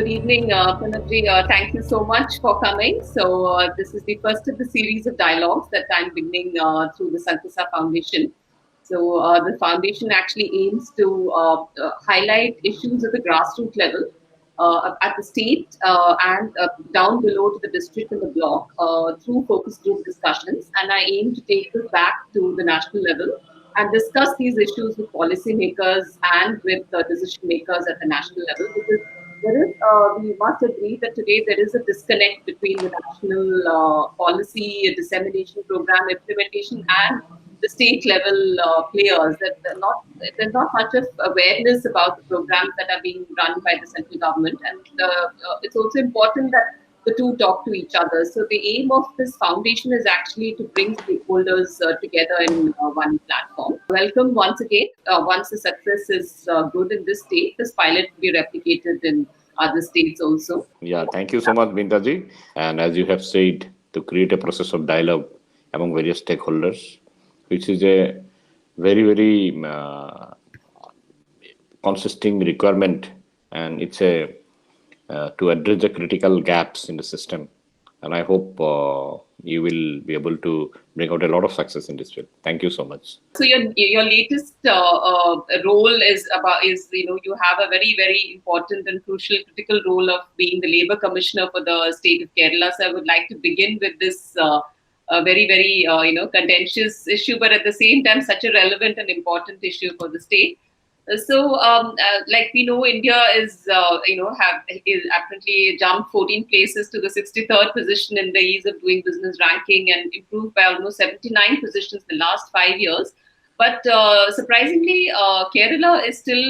Good evening, Pranabji. Thank you so much for coming. This is the first of the series of dialogues that I'm beginning through the Sankassa Foundation. The foundation actually aims to highlight issues at the grassroots level, at the state and down below to the district and the block through focus group discussions. And I aim to take this back to the national level and discuss these issues with policymakers and with decision makers at the national level, because we must agree that today there is a disconnect between the national policy dissemination program implementation and the state level players. That there's not much of awareness about the programs that are being run by the central government, and it's also important that the two talk to each other. So the aim of this foundation is actually to bring stakeholders together in one platform. Welcome once again. Once the success is good in this state, this pilot will be replicated in other states also. Yeah, thank you so much, Bintaji. And as you have said, to create a process of dialogue among various stakeholders, which is a very consisting requirement, and it's a to address the critical gaps in the system. And I hope you will be able to bring out a lot of success in this field. Thank you so much. So your latest role is you have a very important and crucial critical role of being the Labour Commissioner for the state of Kerala. So I would like to begin with this very contentious issue, but at the same time such a relevant and important issue for the state. Like we know, India is apparently jumped 14 places to the 63rd position in the ease of doing business ranking and improved by almost 79 positions in the last 5 years. But surprisingly, Kerala is still,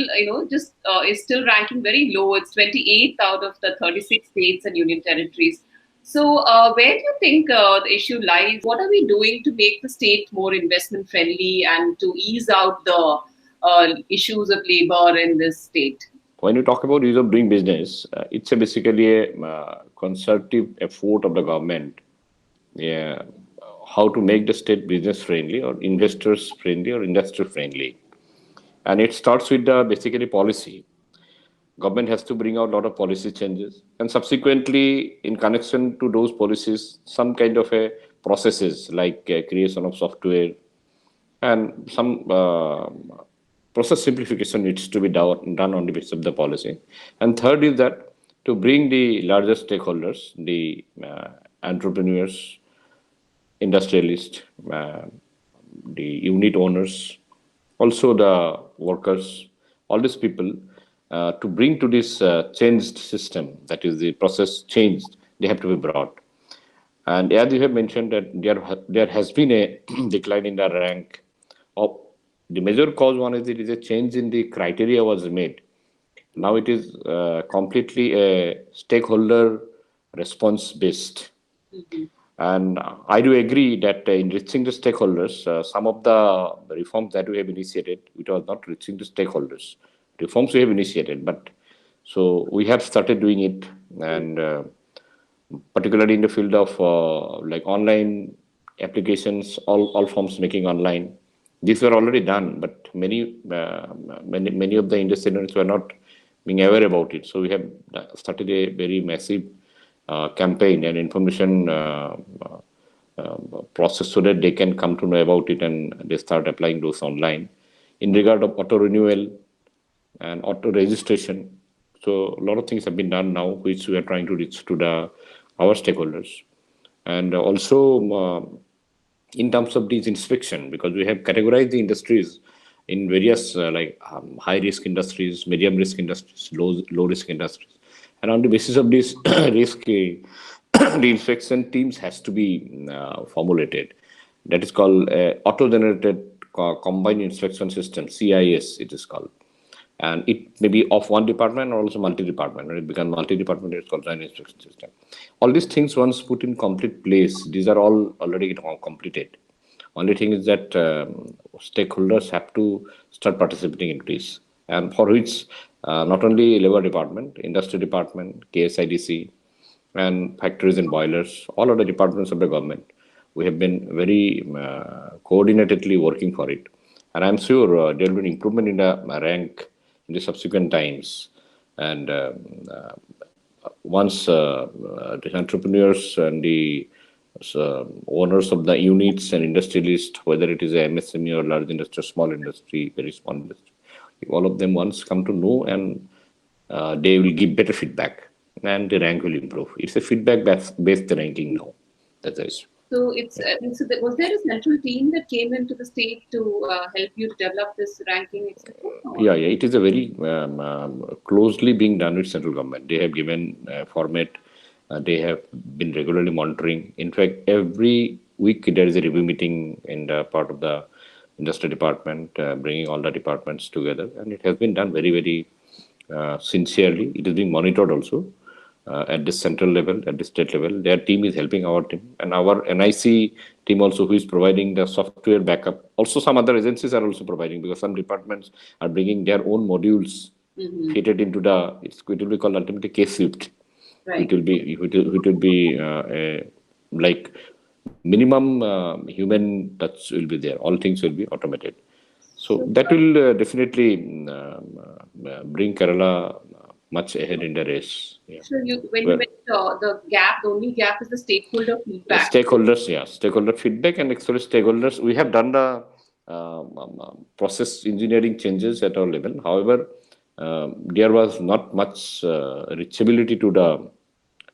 is still ranking very low. It's 28th out of the 36 states and union territories. So, where do you think the issue lies? What are we doing to make the state more investment friendly and to ease out the issues of labor in this state? When you talk about ease of doing business, it's basically a concerted effort of the government, how to make the state business friendly or investors friendly or industry friendly. And it starts with the basically policy. Government has to bring out a lot of policy changes, and subsequently in connection to those policies, some kind of a processes like creation of software and some process simplification needs to be done on the basis of the policy. And third is that to bring the larger stakeholders, the entrepreneurs, industrialists, the unit owners, also the workers, all these people, to bring to this changed system, that is the process changed, they have to be brought. And as you have mentioned that there has been a decline in the rank of the major cause. One is it is a change in the criteria was made. Now it is completely a stakeholder response based. Mm-hmm. And I do agree that in reaching the stakeholders, some of the reforms that we have initiated, it was not reaching the stakeholders. Reforms we have initiated, but so we have started doing it, and particularly in the field of like online applications, all forms making online. These were already done, but many of the industries were not being aware about it. So we have started a very massive campaign and information process so that they can come to know about it and they start applying those online. In regard of auto renewal and auto registration, so a lot of things have been done now, which we are trying to reach to our stakeholders, and also in terms of these inspection, because we have categorized the industries in various high risk industries, medium risk industries, low risk industries, and on the basis of this risk, the inspection teams has to be formulated. That is called auto generated combined inspection system, CIS it is called. And it may be of one department or also multi-department. When it becomes multi-department, it's called joint inspection system. All these things once put in complete place, these are all already completed. Only thing is that stakeholders have to start participating in this, and for which not only labor department, industry department, KSIDC, and factories and boilers, all other departments of the government, we have been very coordinatedly working for it. And I'm sure there will be an improvement in the rank in the subsequent times. And once the entrepreneurs and the owners of the units and industrialists, whether it is a MSME or large industry, small industry, very small industry, if all of them once come to know, and they will give better feedback and the rank will improve. It's a feedback based ranking now. That's it. So was there a central team that came into the state to help you to develop this ranking, etc.? Yeah, yeah. It is a very closely being done with central government. They have given format. They have been regularly monitoring. In fact, every week there is a review meeting in the part of the industry department, bringing all the departments together, and it has been done very, very sincerely. It is being monitored also at the central level, at the state level. Their team is helping our team, and our NIC team also, who is providing the software backup. Also, some other agencies are also providing, because some departments are bringing their own modules fitted into the. It will be called ultimately case swift. Right. It will be like minimum human touch will be there. All things will be automated. So that will definitely bring Kerala much ahead in the race. Yeah. So when you mentioned the only gap is the stakeholder feedback. Stakeholder feedback, and actually stakeholders. We have done the process engineering changes at our level. However, there was not much reachability to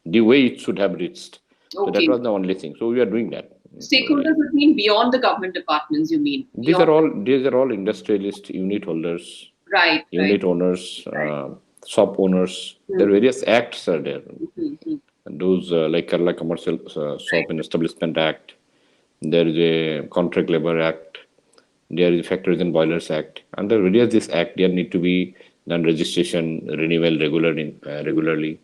the way it should have reached. So Okay. that was the only thing. So we are doing that. Stakeholders would mean beyond the government departments, you mean? These are all industrialists, unit holders, Right. unit owners, shop owners. There are various acts are there. And those like Kerala Commercial Shop and Establishment Act. There is a Contract Labor Act. There is a Factories and Boilers Act. Under various this act, there need to be done registration, renewal regularly,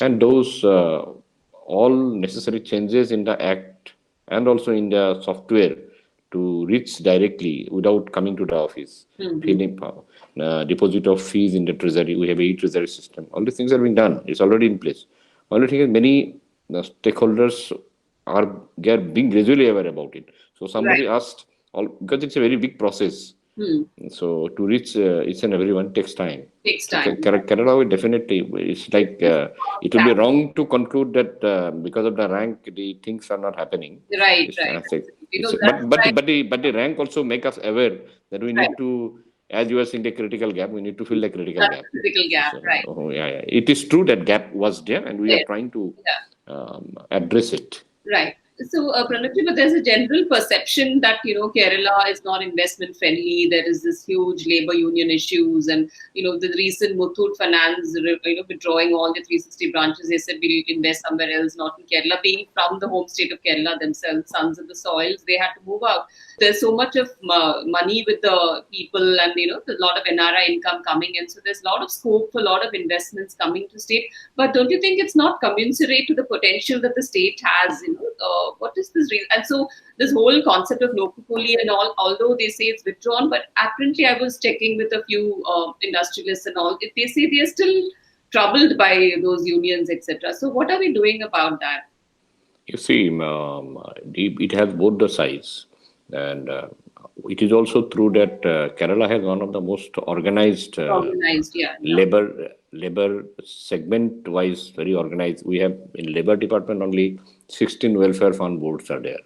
and those all necessary changes in the act and also in the software to reach directly without coming to the office. Deposit of fees in the treasury. We have a treasury system. All these things are being done. It's already in place. Only thing is many stakeholders are being gradually aware about it. So somebody asked, because it's a very big process. So to reach each and everyone takes time. Kerala will definitely. It's like it will be wrong to conclude that because of the rank the things are not happening. Right. But the rank also make us aware that we need to, as you are saying, the critical gap. We need to fill the critical gap. Critical gap, so, right? Yeah. It is true that gap was there, and we are trying to address it. Right. So, Pranabji, but there's a general perception that, Kerala is not investment friendly. There is this huge labor union issues, and, the recent Muthoot Finance, withdrawing all the 360 branches. They said we'll invest somewhere else, not in Kerala. Being from the home state of Kerala themselves, sons of the soils, they had to move out. There's so much of money with the people, and, there's a lot of NRI income coming in. So there's a lot of scope for a lot of investments coming to state. But don't you think it's not commensurate to the potential that the state has, what is this reason? And so this whole concept of locopoli and all, although they say it's withdrawn, but apparently I was checking with a few industrialists and all, they say they are still troubled by those unions, etc. So what are we doing about that? You see, it has both the sides, and it is also true that Kerala has one of the most organized labor segment wise, very organized. We have in labor department only 16 welfare fund boards are there.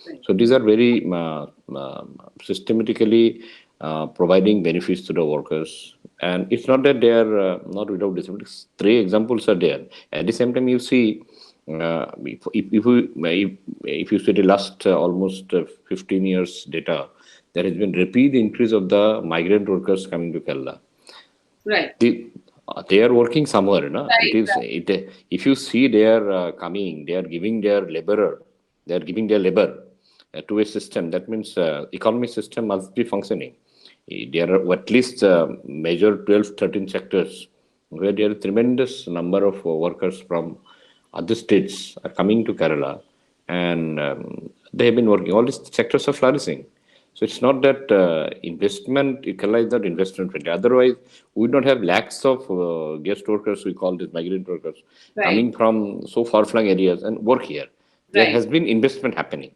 Right. So these are very systematically providing benefits to the workers, and it's not that they are not without disabilities. 3 examples are there. At the same time, you see, if you see the last almost 15 years data, there has been rapid increase of the migrant workers coming to Kerala. Right. They are working somewhere, no? Right, if you see they are coming, they are giving their labor to a system. That means economic system must be functioning. There are at least major 12, 13 sectors where there are tremendous number of workers from other states are coming to Kerala, and they have been working. All these sectors are flourishing. So it's not that Kerala is not investment friendly. Otherwise, we would not have lakhs of guest workers, we call this migrant workers, coming from so far-flung areas and work here. There has been investment happening.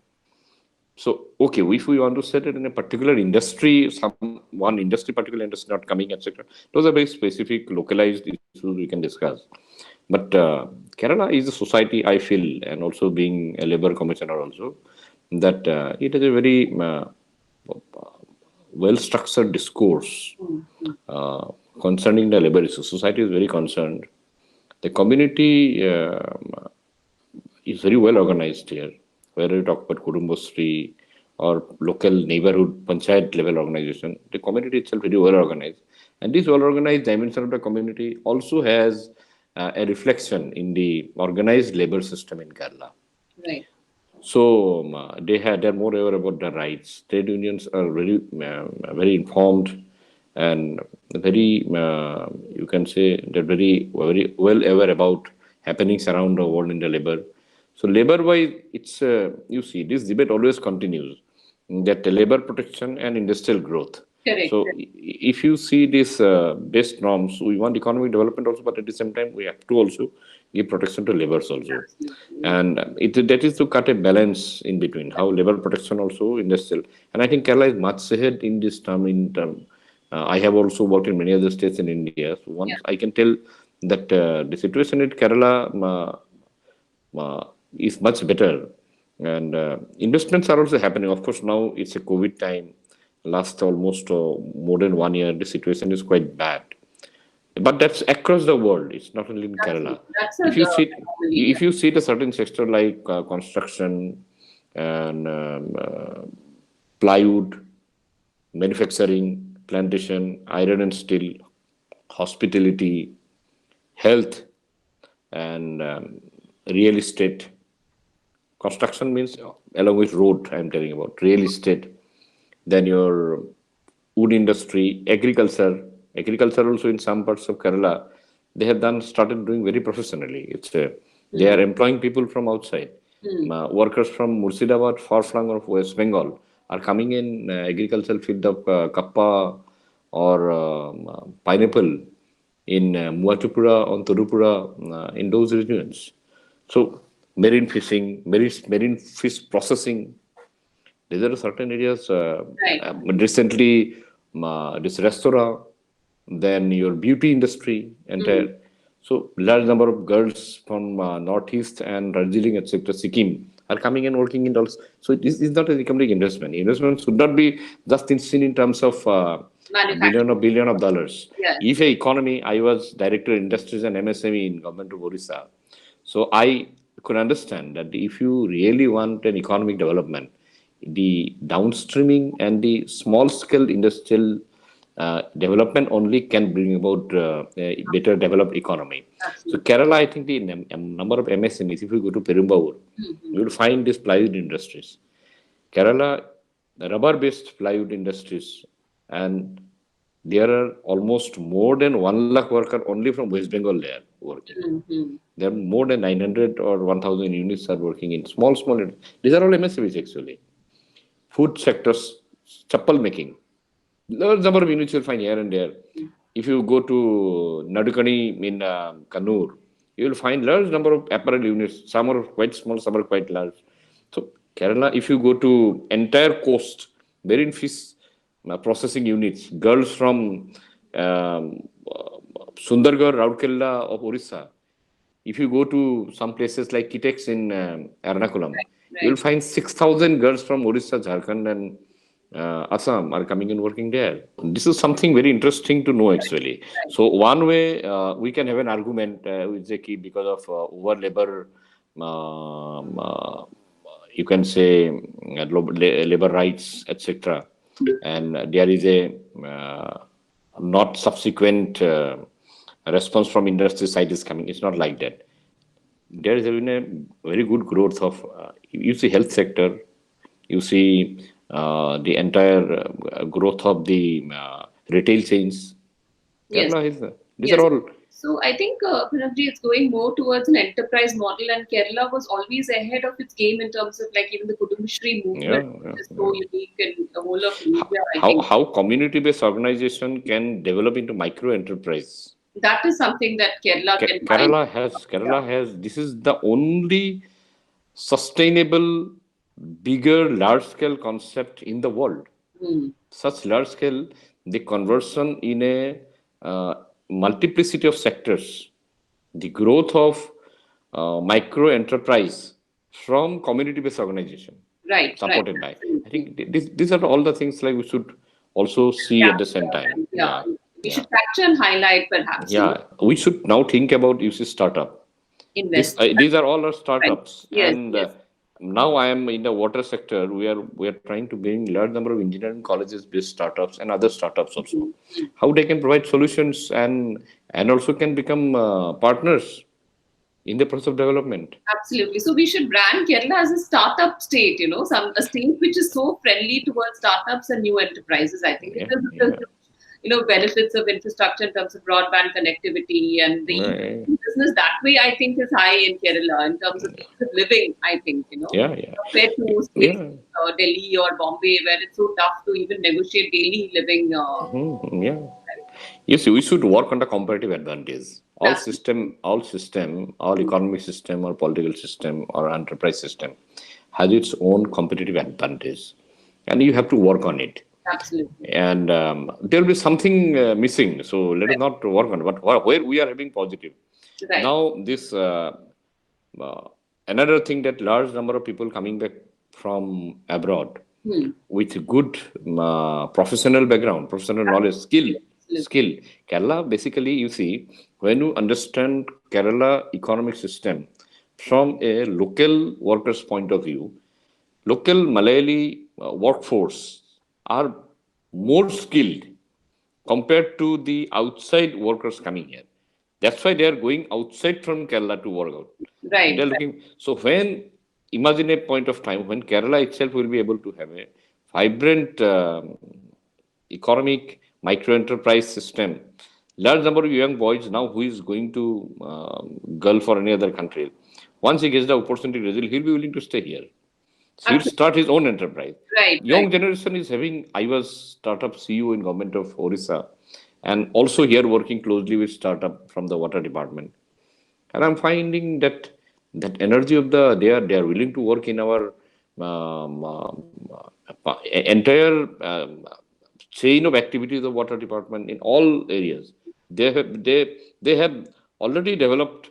So, okay, if we want to set it in a particular industry, particular industry not coming, etc., those are very specific, localized issues we can discuss. But Kerala is a society, I feel, and also being a labor commissioner also, that it is a very well-structured discourse uh, concerning the labor issue. Society is very concerned. The community is very well organized here. Whether you talk about Kudumbasri or local neighborhood panchayat level organization, the community itself very well organized. And this well organized dimension of the community also has a reflection in the organized labor system in Kerala. Right. So they're more aware about the rights. Trade unions are very informed and very you can say they're very well aware about happenings around the world in the labor. So labor wise, it's you see this debate always continues that the labor protection and industrial growth. Correct. So if you see these best norms, we want economic development also, but at the same time we have to also give protection to laborers also. And that is to cut a balance in between how labor protection also industrial. And I think Kerala is much ahead in this term. I have also worked in many other states in India. So once Yeah. I can tell that the situation in Kerala is much better, and investments are also happening. Of course, now it's a COVID time. Last almost more than 1 year, the situation is quite bad. But that's across the world. It's not only in Kerala. That's a If you see, anomaly. if you see the certain sector like construction and plywood, manufacturing, plantation, iron and steel, hospitality, health, and real estate. Construction means along with road. I'm telling about real estate. Then your wood industry, agriculture also in some parts of Kerala, they have done started doing very professionally. They are employing people from outside. Workers from Murshidabad, far flung of West Bengal, are coming in agricultural field of kappa or pineapple in Muachupura, on Torupura, in those regions. So marine fishing, marine fish processing, these are certain areas. Right. Recently, this restaurant, then your beauty industry, entire. So large number of girls from northeast and Darjeeling, etc., Sikkim are coming and working in those. So this is not an economic investment. Investment should not be just seen in terms of Manufacturing. billion of dollars. Yes. If a economy, I was director of industries and MSME in government of Orissa, so I could understand that if you really want an economic development, the downstreaming and the small scale industrial development only can bring about a better developed economy. So Absolutely. Kerala, I think the number of MSMEs, if you go to Perumbavoor, you will find these plywood industries. Kerala, rubber-based plywood industries, and there are almost more than 1 lakh workers only from West Bengal there working. Mm-hmm. There are more than 900 or 1,000 units are working in small. These are all MSMEs actually. Food sectors, chappal making. Large number of units you'll find here and there. If you go to Nadukani in Kannur, you will find large number of apparel units. Some are quite small, some are quite large. So Kerala, if you go to entire coast, wherein fish processing units, girls from Sundargarh, Rourkela of Orissa, if you go to some places like Kitex in Ernakulam, you will Right. find 6,000 girls from Orissa, Jharkhand, and Assam are coming and working there. This is something very interesting to know actually. Right. So one way we can have an argument with Zeki because of over labor, you can say labor rights, etc. And there is a not subsequent response from industry side is coming. It's not like that. There has been a very good growth of you see health sector, you see the entire growth of the retail chains. Yes. Kerala is these are Yes. all So I think Pranabji, it's going more towards an enterprise model, and Kerala was always ahead of its game in terms of like even the Kudumbashree yeah, movement, yeah, which is so yeah. unique in the whole of India. I How think community based organization can develop into micro enterprise. that is something that Kerala can find. Kerala has this is the only sustainable bigger large scale concept in the world. Hmm. Such large scale, the conversion in a multiplicity of sectors. the growth of micro enterprise from community-based organization Right, right, supported by. I absolutely. think these are all the things like we should also see at the same Capture time. and yeah, Yeah, we yeah, should capture and highlight perhaps, yeah. We should now think about UC startup. invest. These are all our Right. startups, Yes, and yes. now I am in the water sector. We are trying to bring large number of engineering colleges based startups and other startups also. Mhm, mhm. How they can provide solutions and also can become partners in the process of development. Absolutely. So we should brand Kerala as a startup state, some a state which is so friendly towards startups and new enterprises, I think, Yeah, because of the yeah. benefits of infrastructure in terms of broadband connectivity and the ease of Yeah, doing business that way, I think, is high in Kerala in terms of ease of living, I think, yeah, yeah. compared to states Yeah. like Delhi or Bombay, where it's so tough to even negotiate daily living. Mhm, yeah. Yes, we should work on the comparative advantage. Absolutely. All economic system or political system or enterprise system has its own competitive advantage, and you have to work on it. Absolutely. And there will be something missing. So let us not work on it. But where we are having positive. Right. Now, this uh, another thing that large number of people coming back from abroad Hmm. with good professional background, professional knowledge, Absolutely. Absolutely. skill. Kerala, basically, you see, when you understand Kerala economic system from a local workers' point of view, local Malayali workforce are more skilled compared to the outside workers coming here. That's why they are going outside from Kerala to work out. And Right. they're looking. So when imagine a point of time when Kerala itself will be able to have a vibrant economic micro enterprise system, large number of young boys now who is going to Gulf or any other country, once he gets the opportunity, he'll be willing to stay here. So he'll Absolutely. start his own enterprise. Right. Right. Young generation is having. I was startup CEO in government of Orissa, and also here working closely with startup from the water department. And I'm finding that energy of they are willing to work in our entire chain of activities of water department in all areas. They have already developed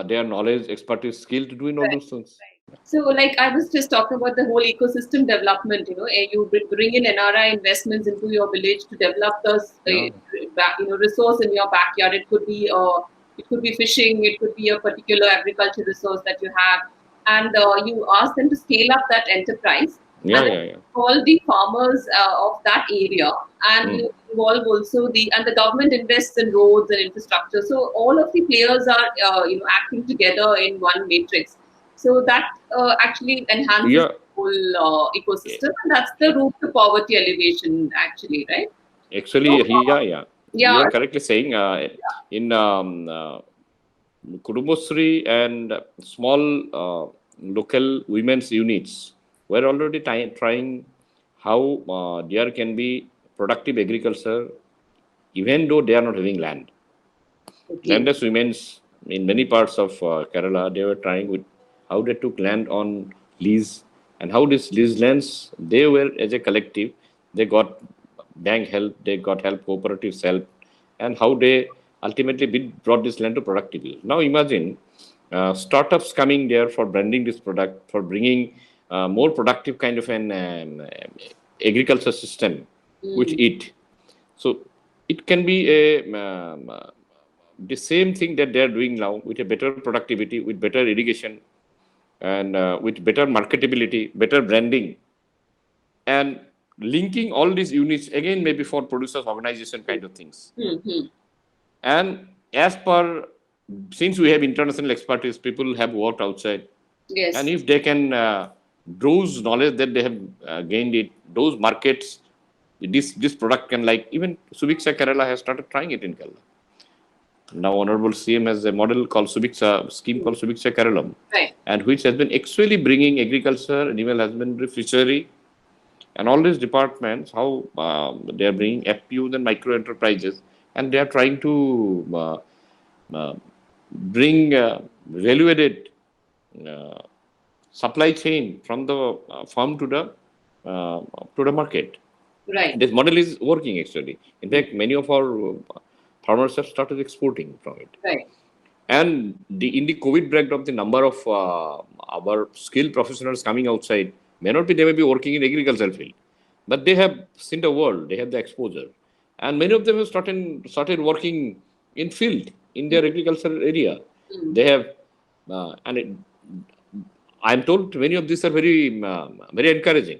their knowledge, expertise, skill to do in all Right. those things. So, like I was just talking about the whole ecosystem development, you bring in NRI investments into your village to develop the Yeah. resource in your backyard. It could be fishing, it could be a particular agriculture resource that you have, and you ask them to scale up that enterprise, Yeah, and then yeah, yeah. all the farmers of that area, and Hmm. you involve also the government invests in roads and infrastructure. So all of the players are acting together in one matrix. So that actually enhances Yeah, the whole ecosystem, and that's the route to poverty elevation, actually, right? actually, So, yeah, yeah. yeah, You are correctly saying in Kudumbasri and small local women's units, we're already trying how there can be productive agriculture even though they are not having land. okay, Landless women's in many parts of Kerala, they were trying with how they took land on lease and how this lease lands, they were as a collective, they got bank help, they got help, cooperatives help, and how they ultimately brought this land to productive use. Now imagine startups coming there for branding this product, for bringing more productive kind of an agriculture system, which mm, it. So it can be the same thing that they are doing now with a better productivity, with better irrigation, and with better marketability, better branding, and linking all these units again maybe for producers organization kind of things. hmm, hmm. And as per since we have international expertise, people have worked outside, and Yes, if they can those knowledge that they have gained it, those markets, this product can like even Subiksha Kerala has started trying it in Kerala. Now, Honorable CM has a model called Subiksha, scheme called Subiksha Keralam, right, and which has been actually bringing agriculture, animal husbandry, fishery, and all these departments, how they are bringing FPUs and micro enterprises, and they are trying to uh, bring value-added uh, supply chain from the farm uh, to the market. right, This model is working actually. In hmm, fact, many of our farmers have started exporting from it. right. And in the COVID backdrop, the number of our skilled professionals coming outside may not be, they may be working in agricultural field, but they have seen the world, they have the exposure. And many of them have started working in field, in their agricultural area. They have, I'm told many of these are very encouraging.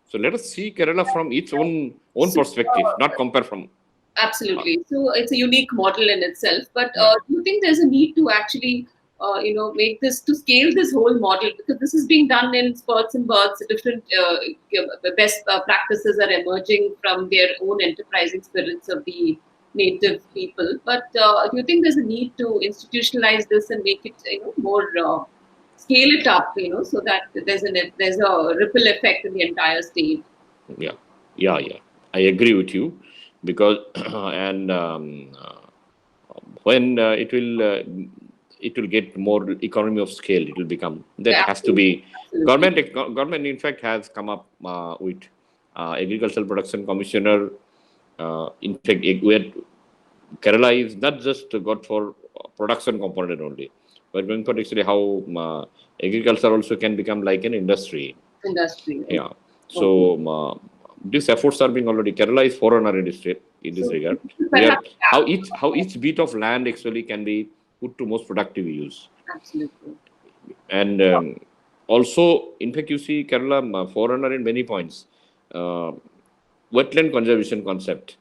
So let us see Kerala from its own So, perspective, not compare from. absolutely. So it's a unique model in itself. But Yeah. do you think there's a need to actually, make this to scale this whole model, because this is being done in spurts and bursts. Different best practices are emerging from their own enterprising spirits of the native people. But do you think there's a need to institutionalize this and make it, more scale it up, so that there's a ripple effect in the entire state? Yeah, yeah. I agree with you because and when it will get more economy of scale, it will become that Yeah, has to be absolutely. government. In fact, has come up with agricultural production commissioner. In fact, where Kerala is not just got for production component only, but going for actually how agriculture also can become like an industry. Industry. Okay. Yeah. Okay. So these efforts are being already. Kerala is forerunner in this So regard. We are perhaps, yeah, how each bit of land actually can be put to most productive use. absolutely. And also, in fact, you see Kerala forerunner in many points. Uh, Wetland conservation concept.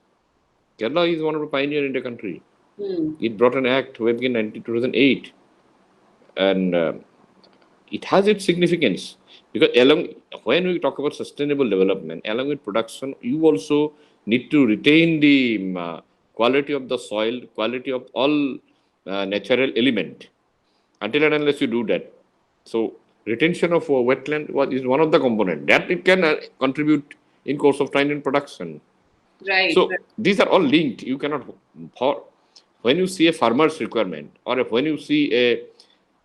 Kerala is one of the pioneer in the country. Hmm. It brought an act way back in 2008, and it has its significance because along when we talk about sustainable development, along with production, you also need to retain the quality of the soil, quality of all natural element. Until and unless you do that, so retention of wetland is one of the component that it can contribute in course of time in production. Right. Right. So these are all linked. You cannot for when you see a farmer's requirement or when you see a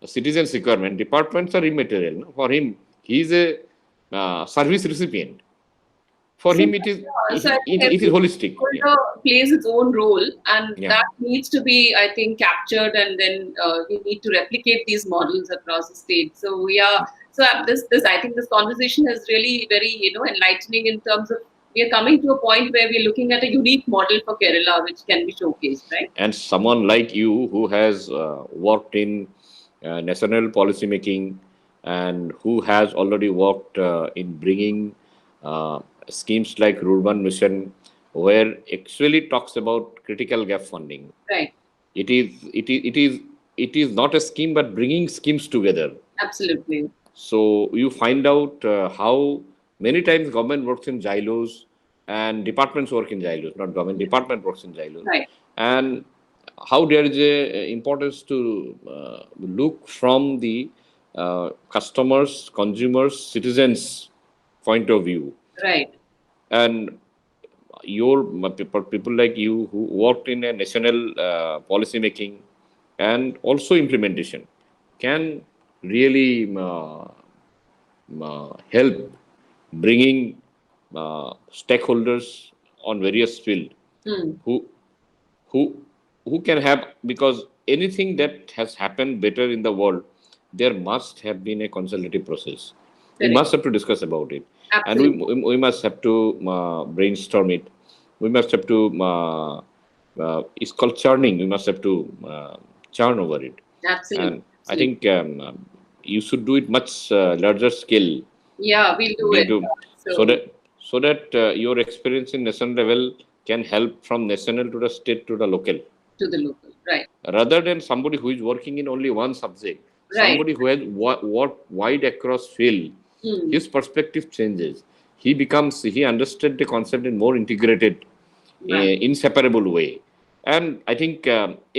citizen's requirement, departments are immaterial. No? For him, he is a service recipient. For So, him, it is so I think it is every holistic. Yeah, stakeholder plays its own role, and yeah. that needs to be, I think, captured, and then we need to replicate these models across the state. So we are. So this I think this conversation is really very enlightening in terms of we are coming to a point where we're looking at a unique model for Kerala, which can be showcased, right? And someone like you who has worked in national policy making and who has already worked in bringing uh, schemes like Rural Mission, where actually talks about critical gap funding. Right. It is it is it is it is not a scheme, but bringing schemes together. Absolutely. So you find out how many times government works in silos and departments work in silos, not government department works in silos, Right. and how there is a importance to look from the customers, consumers, citizens point of view, Right. and your people like you who worked in a national policy making and also implementation can really help bringing stakeholders on various field Hmm. who who who can have, because anything that has happened better in the world, there must have been a consultative process. We Correct. must have to discuss about it, and Absolutely. we must have to brainstorm it. We must have to it's called churning. We must have to churn over it, Absolutely. and I Absolutely. think you should do it much larger scale, Yeah, we'll do being it. to so So that your experience in national level can help from national to the state to the local, to the local. Right. rather than somebody who is working in only one subject, Right. somebody who has what wide across field, Hmm. his perspective changes. He understood the concept in more integrated, Right. inseparable way. And I think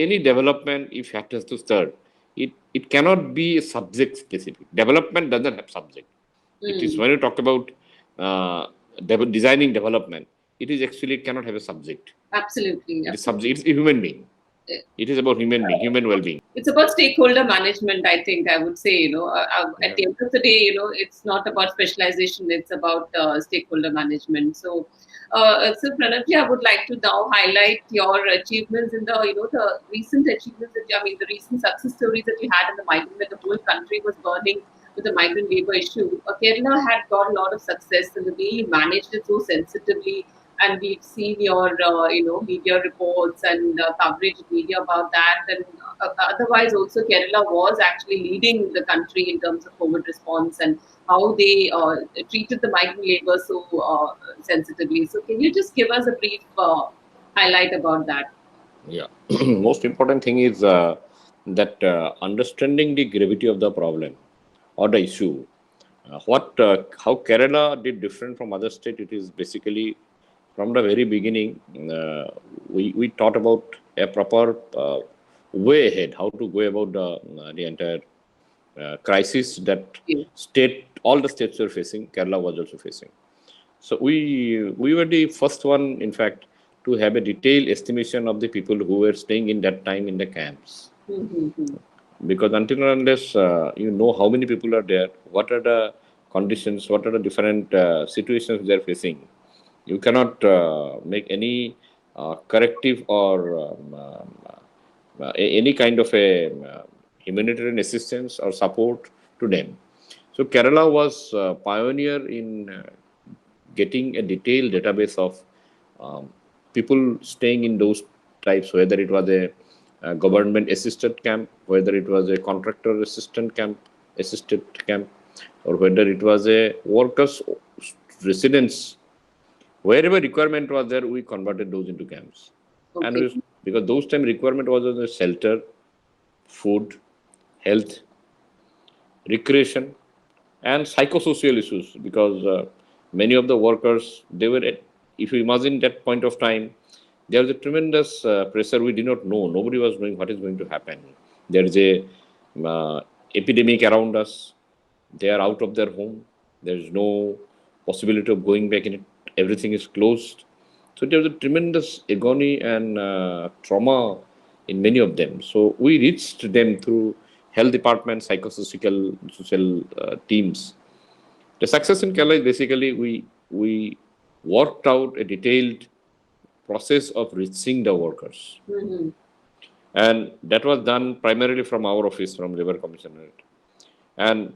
any development, if you have to start, it cannot be subject specific. Development doesn't have subject. It is Hmm. when you talk about uh, designing development, it is actually it cannot have a subject. Absolutely. It is Absolutely. subject. It's a human being. It is about human being, human well-being. It's about stakeholder management, I think. I would say, at Yeah. the end of the day, it's not about specialization, it's about stakeholder management. So Pranabji, I would like to now highlight your achievements in the recent achievements I mean the recent success stories that you had in the migrant, when the whole country was burning with the migrant labor issue. Kerala had got a lot of success, and the way you managed it so sensitively, and we've seen your media reports and coverage in media about that. And otherwise also, Kerala was actually leading the country in terms of COVID response, and how they treated the migrant labor so sensitively. So can you just give us a brief highlight about that? Yeah. Most important thing is that understanding the gravity of the problem or the issue. How Kerala did different from other state? It is basically from the very beginning. We thought about a proper way ahead, how to go about the entire crisis that Yes. all the states were facing. Kerala was also facing. So we were the first one, in fact, to have a detailed estimation of the people who were staying in that time in the camps. Mm-hmm. Because until and unless you know how many people are there, what are the conditions, what are the different situations they are facing, you cannot make any corrective or any kind of a humanitarian assistance or support to them. So Kerala was pioneer in getting a detailed database of people staying in those types, whether it was a government assisted camp, whether it was a contractor assisted camp, or whether it was a workers residence. Wherever requirement was there, we converted those into camps. And Okay. because those time requirement was on the shelter, food, health, recreation, and psychosocial issues, because many of the workers, they were at, if you imagine that point of time, there was a tremendous pressure. We did not know, nobody was knowing what is going to happen. There is a uh, epidemic around us. They are out of their home. There is no possibility of going back in it. Everything is closed. So there was a tremendous agony and trauma in many of them. So we reached them through health department, psychosocial social teams. The success in Kerala is basically we worked out a detailed process of reaching the workers, Mm-hmm. and that was done primarily from our office, from Labor Commissionerate. And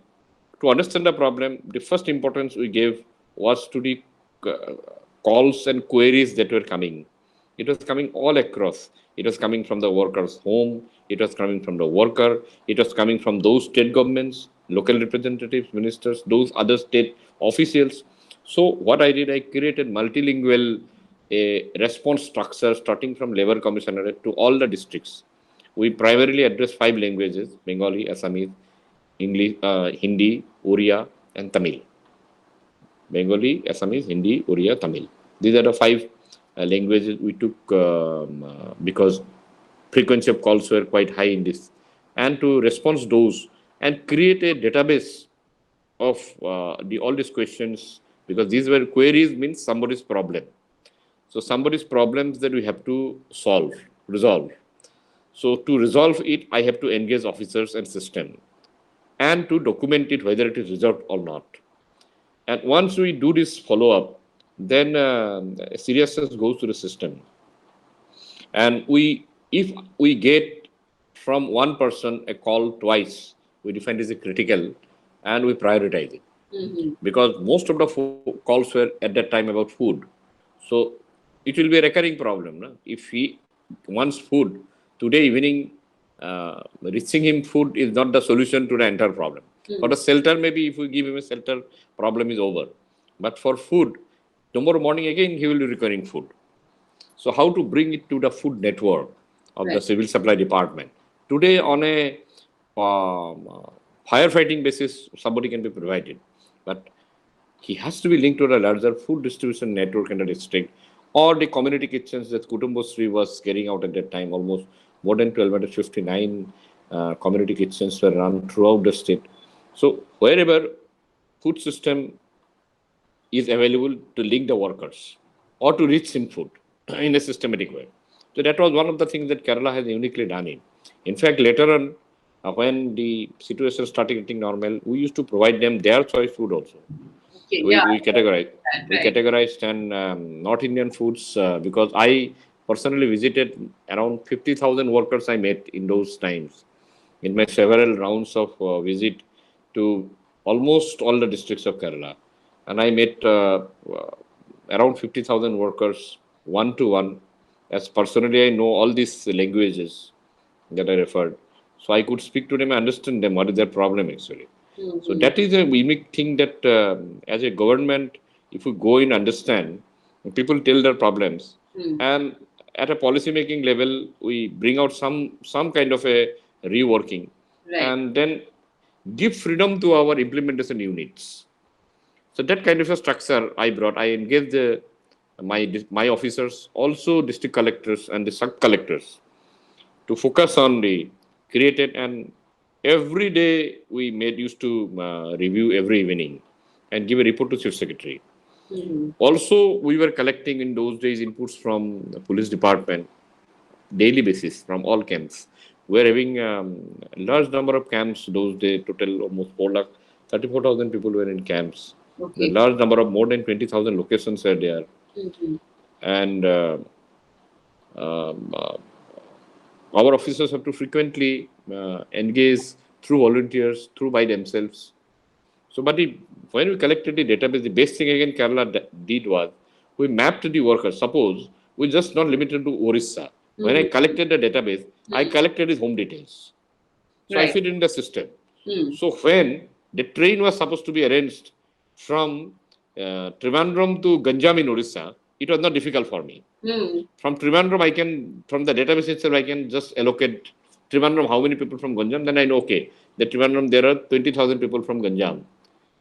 to understand the problem, the first importance we gave was to the uh, calls and queries that were coming. It was coming all across. It was coming from the worker's home. It was coming from the worker. It was coming from those state governments, local representatives, ministers, those other state officials. So what I did, I created multilingual response structure starting from Labor Commissionerate to all the districts. We primarily address 5 languages: Bengali, Assamese, English, Hindi, Oriya, and Tamil. Bengali, Assamese, Hindi, Oriya, Tamil. These are the 5 languages we took because frequency of calls were quite high in this. And to respond those and create a database of all these questions, because these were queries, means somebody's problem. So somebody's problems that we have to resolve. So to resolve it, I have to engage officers and system, and to document it whether it is resolved or not. And once we do this follow up, then seriousness goes to the system. And if we get from one person a call twice, we define it as a critical, and we prioritize it, Mm-hmm. because most of the calls were at that time about food. So it will be a recurring problem. No? If he wants food today evening, reaching him food is not the solution to the entire problem. For Mm-hmm. a shelter, maybe if we give him a shelter, problem is over. But for food, tomorrow morning again he will be requiring food. So how to bring it to the food network of the Right. civil supply department? Today on a firefighting basis, somebody can be provided, but he has to be linked to a larger food distribution network in the district, or the community kitchens that Kutumbasri was carrying out at that time. Almost more than 1259 community kitchens were run throughout the state. So wherever food system is available, to link the workers or to reach in food in a systematic way. So that was one of the things that Kerala has uniquely done it. In fact, later on, when the situation started getting normal, we used to provide them their choice food also. Okay, We, yeah, we I categorize. that, We right. categorized and North Indian foods because I personally visited around 50,000 workers I met in those times in my several rounds of visit to almost all the districts of Kerala. And I met around 50,000 workers one to one. As personally, I know all these languages that I referred. So I could speak to them and understand them, what is their problem actually. So Mm-hmm. that is a unique thing that as a government, if we go in understand, people tell their problems, Mm. and at a policy making level, we bring out some kind of a reworking, Right. and then give freedom to our implementation units. So that kind of a structure I brought. I engaged my officers, also district collectors and the sub collectors, to focus on the created, and every day we made used to review every evening and give a report to chief secretary. Mm-hmm. Also, we were collecting in those days inputs from the police department daily basis from all camps. We were having a large number of camps those days, total almost 4 lakh, 34,000 people were in camps. The Okay. large number of more than 20,000 locations were there. Mm-hmm. And um, uh, our officers have to frequently engage through volunteers, through by themselves. So, but when we collected the database, the best thing again Kerala did was we mapped the workers. Suppose we just not limited to Orissa. When I Mm-hmm. collected the database, I Mm. collected his home details. So I Right. fit in the system. Mm. So when the train was supposed to be arranged from Trivandrum to Ganjam in Orissa, it was not difficult for me. Mm. From Trivandrum, from the database itself, I can just allocate Trivandrum, how many people from Ganjam, then I know, okay, the Trivandrum, there are 20,000 people from Ganjam.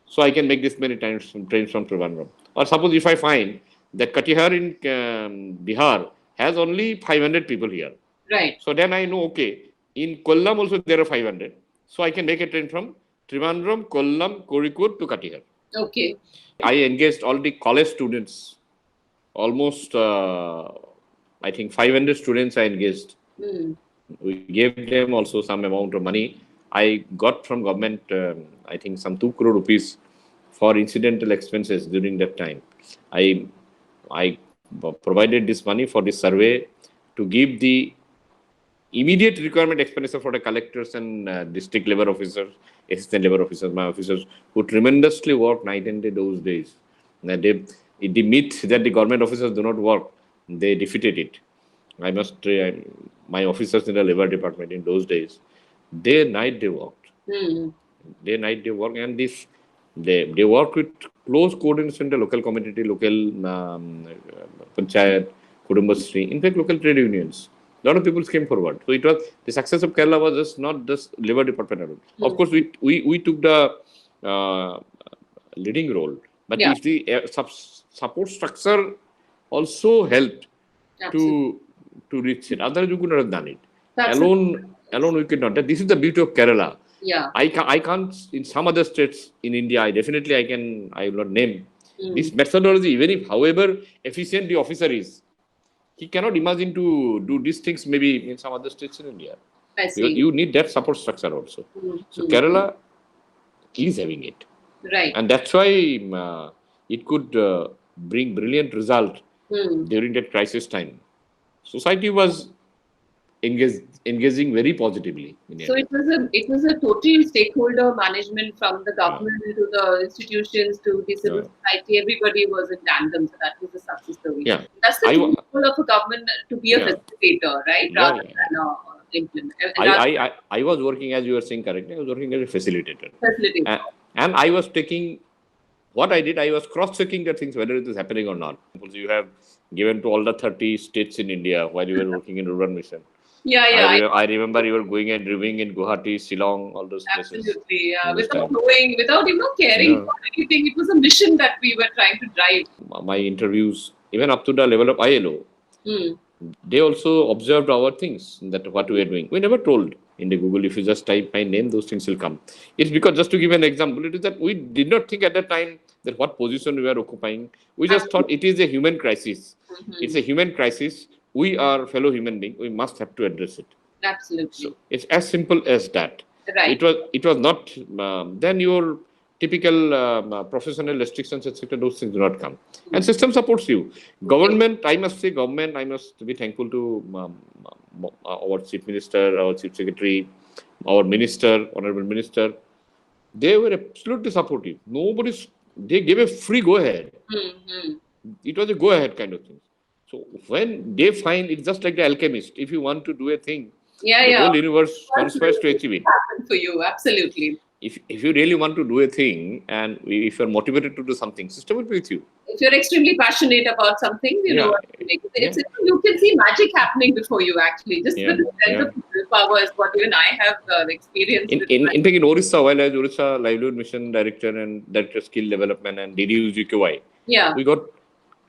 So I can make this many times from trains from Trivandrum. Or suppose if I find that Katihar in Bihar has only 500 people here. Right. So then I know, okay, in Kollam also there are 500. So I can make a train from Trivandrum, Kollam, Kozhikode to Katihar. Okay. I engaged all the college students, almost I think 500 students I engaged. Mm. We gave them also some amount of money. I got from government, I think some 2 crore rupees for incidental expenses during that time. I I provided this money for this survey to give the immediate requirement expenditure for the collectors and district labor officers, assistant labor officers, my officers who tremendously worked night and day those days. And the myth that the government officers do not work, they defeated it. I must, my officers in the labor department in those days, day and night they worked. Mm. Day and night they work, and this they work with close coordination in the local community, local panchayat, Kudumbashree, in fact, local trade unions. A lot of people came forward. So it was the success of Kerala was just not just labor department alone. Of Mm. course, we took the uh, leading role, but Yeah. if the support structure also helped Absolutely. to reach it. Otherwise, we could not have done it. That's a Alone we could not. This is the beauty of Kerala. yeah. I can't in some other states in India. I can I will not name Mm. this methodology. Even if however efficient the officer is, he cannot imagine to do these things maybe in some other states in India I because see. you need that support structure also. Mm. So Mm. Kerala is having it, Right. and that's why it could bring brilliant result Mm. during that crisis time. Society was engaging very positively in So it. it was a total stakeholder management from the Yeah, government to the institutions to the civil yeah, society. Everybody was in tandem, so that was a success story. yeah. That's the I true wa- role of a government to be a yeah, facilitator, right? yeah, Rather yeah. than implement, rather I was working as you were saying correctly. I was working as a facilitator, than facilitator. and, and I was taking what I did. I was cross-checking the things whether it is happening or not. You have given to all the 30 states in India while you were working in rural mission. Yeah, yeah, I remember you were going and reviewing in Guwahati, Shillong, all those places absolutely. in this Without time. knowing, without caring Yeah. for anything, it was a mission that we were trying to drive. My interviews, even up to the level of ILO, Hmm. they also observed our things that what we are doing. We never told in the Google if you just type my name, those things will come. It's because just to give an example, it is that we did not think at that time that what position we are occupying. We just thought Absolutely. it is a human crisis. It's Mhm. a human crisis we are fellow human beings. We must have to address it. Absolutely. So it's as simple as that. Right. It was not then your typical professional restrictions, etc. Those things do not come, and system supports you. Government, I must say, government. I must be thankful to our chief minister, our chief secretary, our minister, honorable minister. They were absolutely supportive. They gave a free go ahead. Mm-hmm. It was a go ahead kind of thing. So when they find it's just like the alchemist, if you want to do a thing, Yeah, the yeah. whole universe What's conspires to really achieve it. happened for you? Absolutely. If you really want to do a thing and if you're motivated to do something, system will be with you. If you're extremely passionate about something, you know Yeah, what to make. yeah, You can see magic happening before you actually. Just with yeah, the strength yeah. of willpower is what even I have experienced with my. In fact, in Orissa, while I was Orissa Livelihood Mission Director and Director Skill Development and DDUGKY, Yeah. we got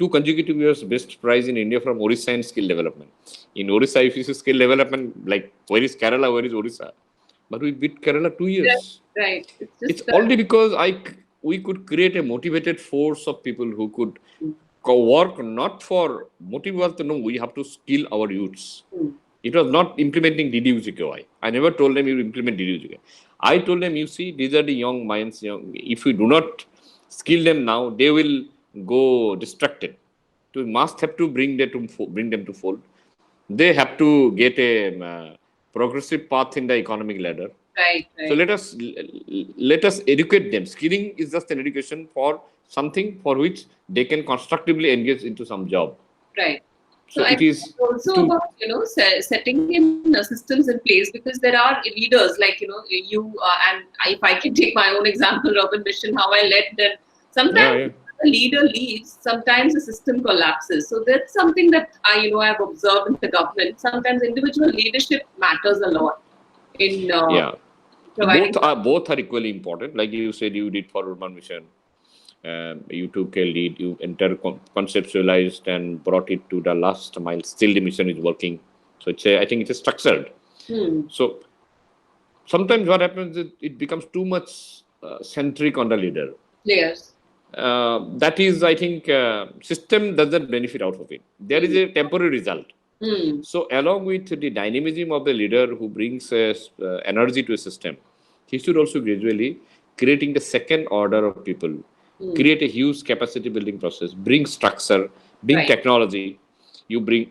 2 consecutive years best prize in India from Orissa and skill development. In Orissa, if you see skill development, like where is Kerala, where is Orissa? But we beat Kerala 2 years. Right. It's It's just only because we could create a motivated force of people who could work not for motive was to know we have to skill our youths. It was not implementing DDUGKY. I never told them you implement DDUGKY. I told them, you see, these are the young minds. If you do not skill them now, they will go distracted. So we must have to bring them to fold. They have to get a progressive path in the economic ladder. right, So right, let us educate them. Skilling is just an education for something for which they can constructively engage into some job. right. So So I it think is it's also to about setting in systems in place because there are leaders like you and if I can take my own example, Urban Mission, how I led then yeah, sometimes yeah. the leader leaves, sometimes the system collapses. So that's something that I've observed in the government. Sometimes individual leadership matters a lot in Yeah, providing. both are equally important. Like you said, you did for Urban Mission. You took a lead. You conceptualized and brought it to the last mile. Still, the mission is working. So I think it is structured. Hmm. So sometimes what happens is it becomes too much centric on the leader. Players. That is, I think, system doesn't benefit out of it. There is Hmm. a temporary result. Hmm. So, along with the dynamism of the leader who brings energy to a system, he should also gradually creating the second order of people, Hmm. create a huge capacity building process, bring structure, bring Right. technology. You bring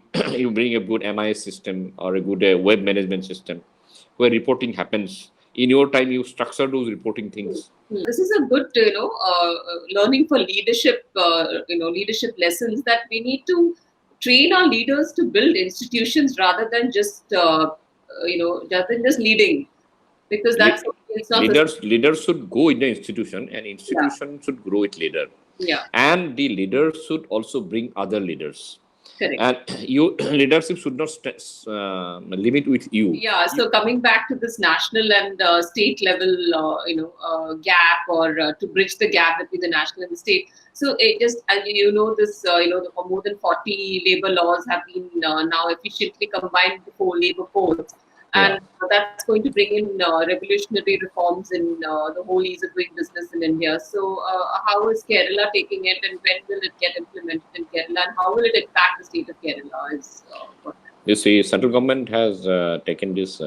you bring a good MIS system or a good web management system where reporting happens. In your time, you structure those reporting things. This is a good, learning for leadership, leadership lessons that we need to train our leaders to build institutions rather than just, leading, because that's Le- it's not leaders should go in the institution and yeah, institution should grow its leader, yeah, and the leaders should also bring other leaders, correct. and you leadership should not limit with you. Yeah, so coming back to this national and state level, gap or to bridge the gap between the national and the state. So it just, and more than 40 labor laws have been now efficiently combined with 4 labor codes. Yeah, And that's going to bring in revolutionary reforms in the whole ease of doing business in India. So how is Kerala taking it and when will it get implemented in Kerala and how will it impact the state of Kerala is what you see, central government has taken this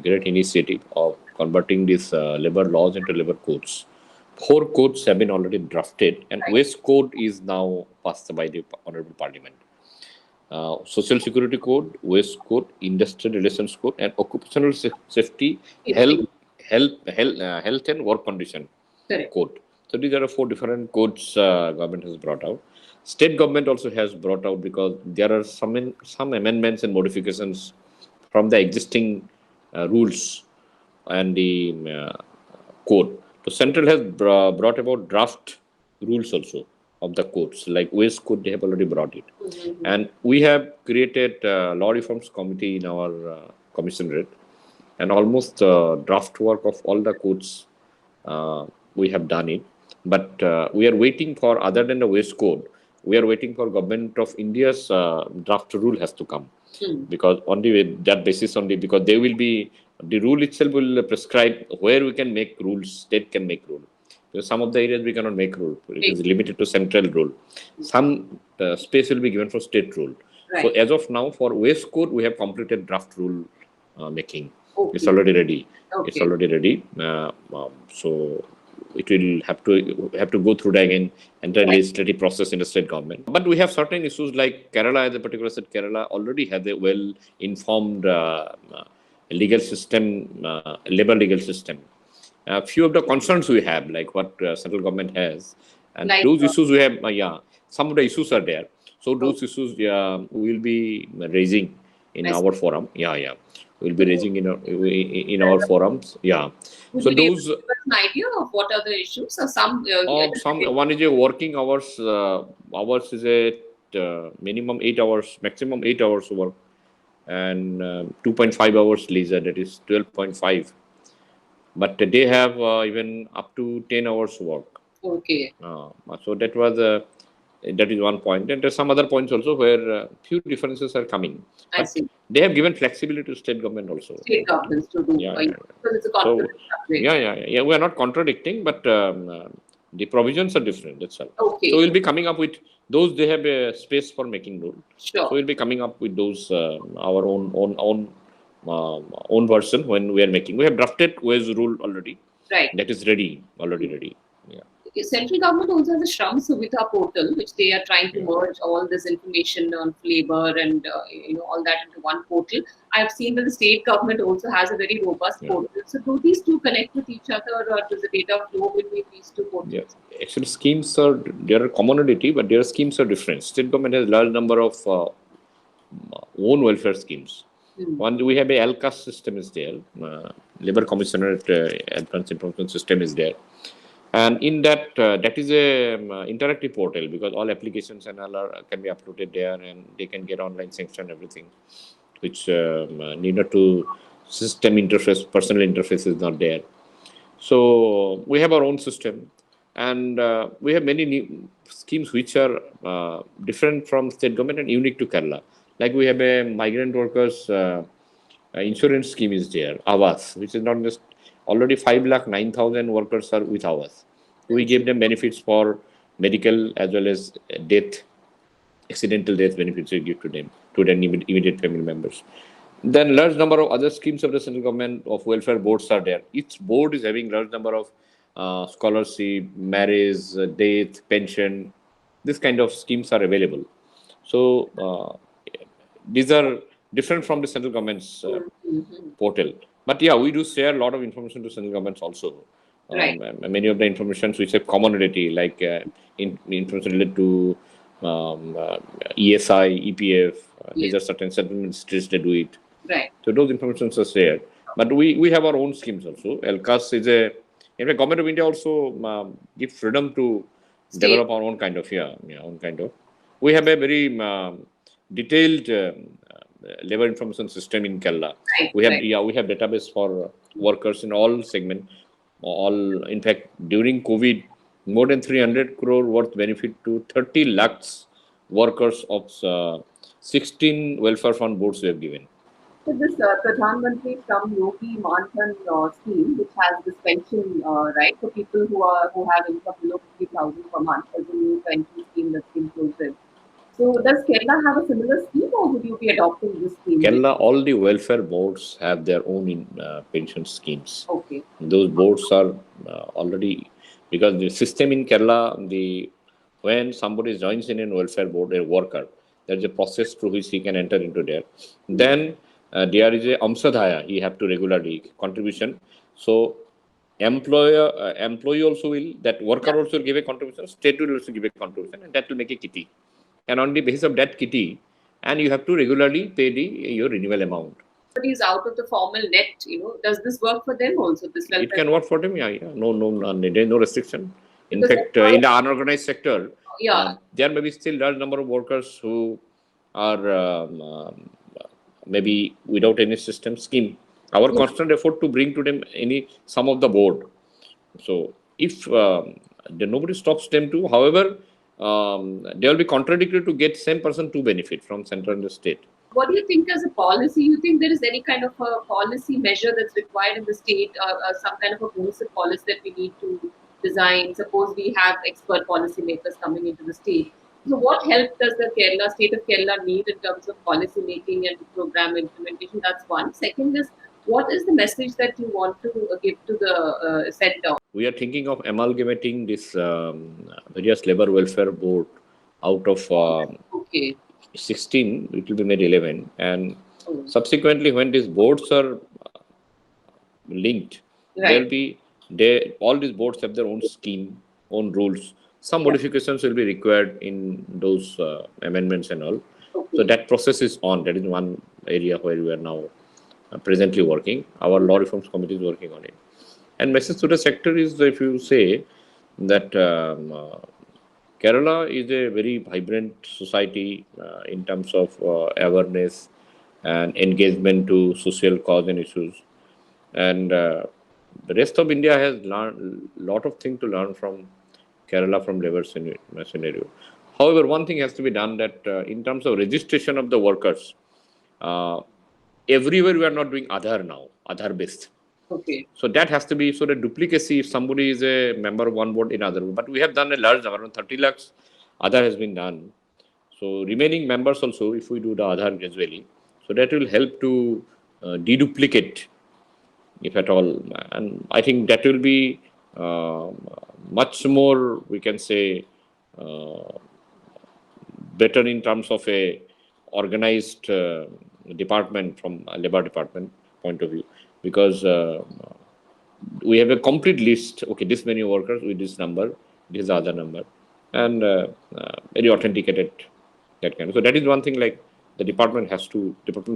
great initiative of converting these labor laws into labor codes. 4 codes have been already drafted, and right. West Code is now passed by the honorable parliament. Social Security Code, Waste Code, Industrial Relations Code, and Occupational Safety, Health, Correct. Health and Work Condition Correct. Code. So these are 4 different codes government has brought out. State government also has brought out because there are some amendments and modifications from the existing rules and the code. So central has brought about draft rules also of the codes. Like West Code, they have already brought it, Mm-hmm. and we have created law reforms committee in our commissionerate, and almost draft work of all the codes we have done it. But we are waiting for other than the West Code. We are waiting for government of India's draft rule has to come, Hmm. because on that basis only, because they will be the rule itself will prescribe where we can make rules, state can make rule. Because some of the areas we cannot make rule, it is limited to central rule. Some space will be given for state rule. So as of now, for Waste Code, we have completed draft rule making. Okay. It's already ready. Okay. It's already ready. So it will have to go through the again entire legislative process in the state government. But we have certain issues like Kerala, as a particular state, Kerala already has a well-informed legal system, labor legal system. A few of the concerns we have, like what central government has, and Like, those issues we have, some of the issues are there. So those issues we will be raising in our forum. We'll be raising in our forums. Would So you be able those to give us an idea of what are the issues, or some? one is a working hours. Hours is a minimum 8 hours, maximum 8 hours work, and 2.5 hours leisure. That is 12.5. But they have even up to 10 hours work. Okay. So that is one point. And there's some other points also where few differences are coming. I see. They have given flexibility to state government also. State governments to do. Because it's a confidence upgrade. We are not contradicting, but the provisions are different. That's all. Okay. So we'll be coming up with those. They have a space for making rule. Sure. So we'll be coming up with those our own version when we are making. We have drafted Woes rule already. Right. That is ready. Already ready. Yeah. Central government also has a Shram Suvidha portal, which they are trying to merge all this information on labor and all that into one portal. I have seen that the state government also has a very robust portal. So do these two connect with each other, or does the data flow between these two portals? Yeah. Actually, schemes there are commonality, but their schemes are different. State government has a large number of own welfare schemes. One, we have a LCAS system is there, Labor Commissionerate Advanced Information System is there. And in that, that is a interactive portal, because all applications and all can be uploaded there, and they can get online sanction and everything, which needed to system interface, personal interface is not there. So we have our own system, and we have many new schemes which are different from state government and unique to Kerala. Like we have a migrant workers insurance scheme is there, Avas, which is not just already 5,09,000 workers are with Avas. We give them benefits for medical as well as death, accidental death benefits we give to them, to their immediate family members. Then large number of other schemes of the central government of welfare boards are there. Each board is having large number of scholarship, marriage, death, pension. This kind of schemes are available. So these are different from the central government's portal. But we do share a lot of information to central governments also. Many of the information which have commonality, like information related to ESI, EPF, these are certain settlement states that do it. Right. So those informations are shared. But we have our own schemes also. LCAS is in fact, Government of India also give freedom to develop our own kind of, own kind of. We have a very detailed labor information system in Kerala. We have database for workers in all segments. In fact, during COVID, more than 300 crore worth benefit to 30 lakhs workers of 16 welfare fund boards we have given. So this Pradhan Mantri Shram Yogi Manthan scheme, which has this pension, right, for people who have income below 50,000 per month, as a new pension scheme that's inclusive. So does Kerala have a similar scheme, or would you be adopting this scheme? Kerala, all the welfare boards have their own pension schemes. Okay. Those boards are already, because the system in Kerala, when somebody joins in a welfare board, a worker, there is a process through which he can enter into there. Then there is a Amsadhaya, he have to regularly contribution. So employee also will, that worker also will give a contribution, state will also give a contribution, and that will make a kitty. And on the basis of that kitty, and you have to regularly pay your renewal amount. But he's out of the formal net, does this work for them also? It can work for them, No, there is no restriction. In fact, in the unorganized sector, there may be still large number of workers who are maybe without any system scheme. Our constant effort to bring to them some of the board. So if nobody stops them to, however, they will be contradictory to get same person to benefit from central and the state. What do you think as a policy? You think there is any kind of a policy measure that's required in the state, some kind of a cohesive policy that we need to design? Suppose we have expert policymakers coming into the state. So what help does the Kerala state of Kerala need in terms of policy making and program implementation? That's one. Second is, what is the message that you want to give to the center? We are thinking of amalgamating this various labor welfare board out of Okay. 16, it will be made 11. And Oh, subsequently, when these boards are linked, there right. will be, all these boards have their own scheme, own rules. Some Yeah. modifications will be required in those amendments and all. So Okay. that process is on. That is one area where we are now presently working. Our law reforms committee is working on it. And message to the sector is, if you say that Kerala is a very vibrant society in terms of awareness and engagement to social cause and issues, and the rest of India has learned lot of things to learn from Kerala from labor scenario. However, one thing has to be done, that in terms of registration of the workers, uh, everywhere we are not doing Aadhaar now, Aadhaar based. Okay. So that has to be, so the duplicacy, if somebody is a member of one board in other, but we have done a large number, around 30 lakhs Aadhaar has been done. So remaining members also, if we do the Aadhaar gradually, so that will help to deduplicate, if at all. And I think that will be much more, we can say, uh, better in terms of a organized department from a labor department point of view, because we have a complete list. Okay, this many workers with this number, this is the other number, and very authenticated, that kind of. So that is one thing, like the department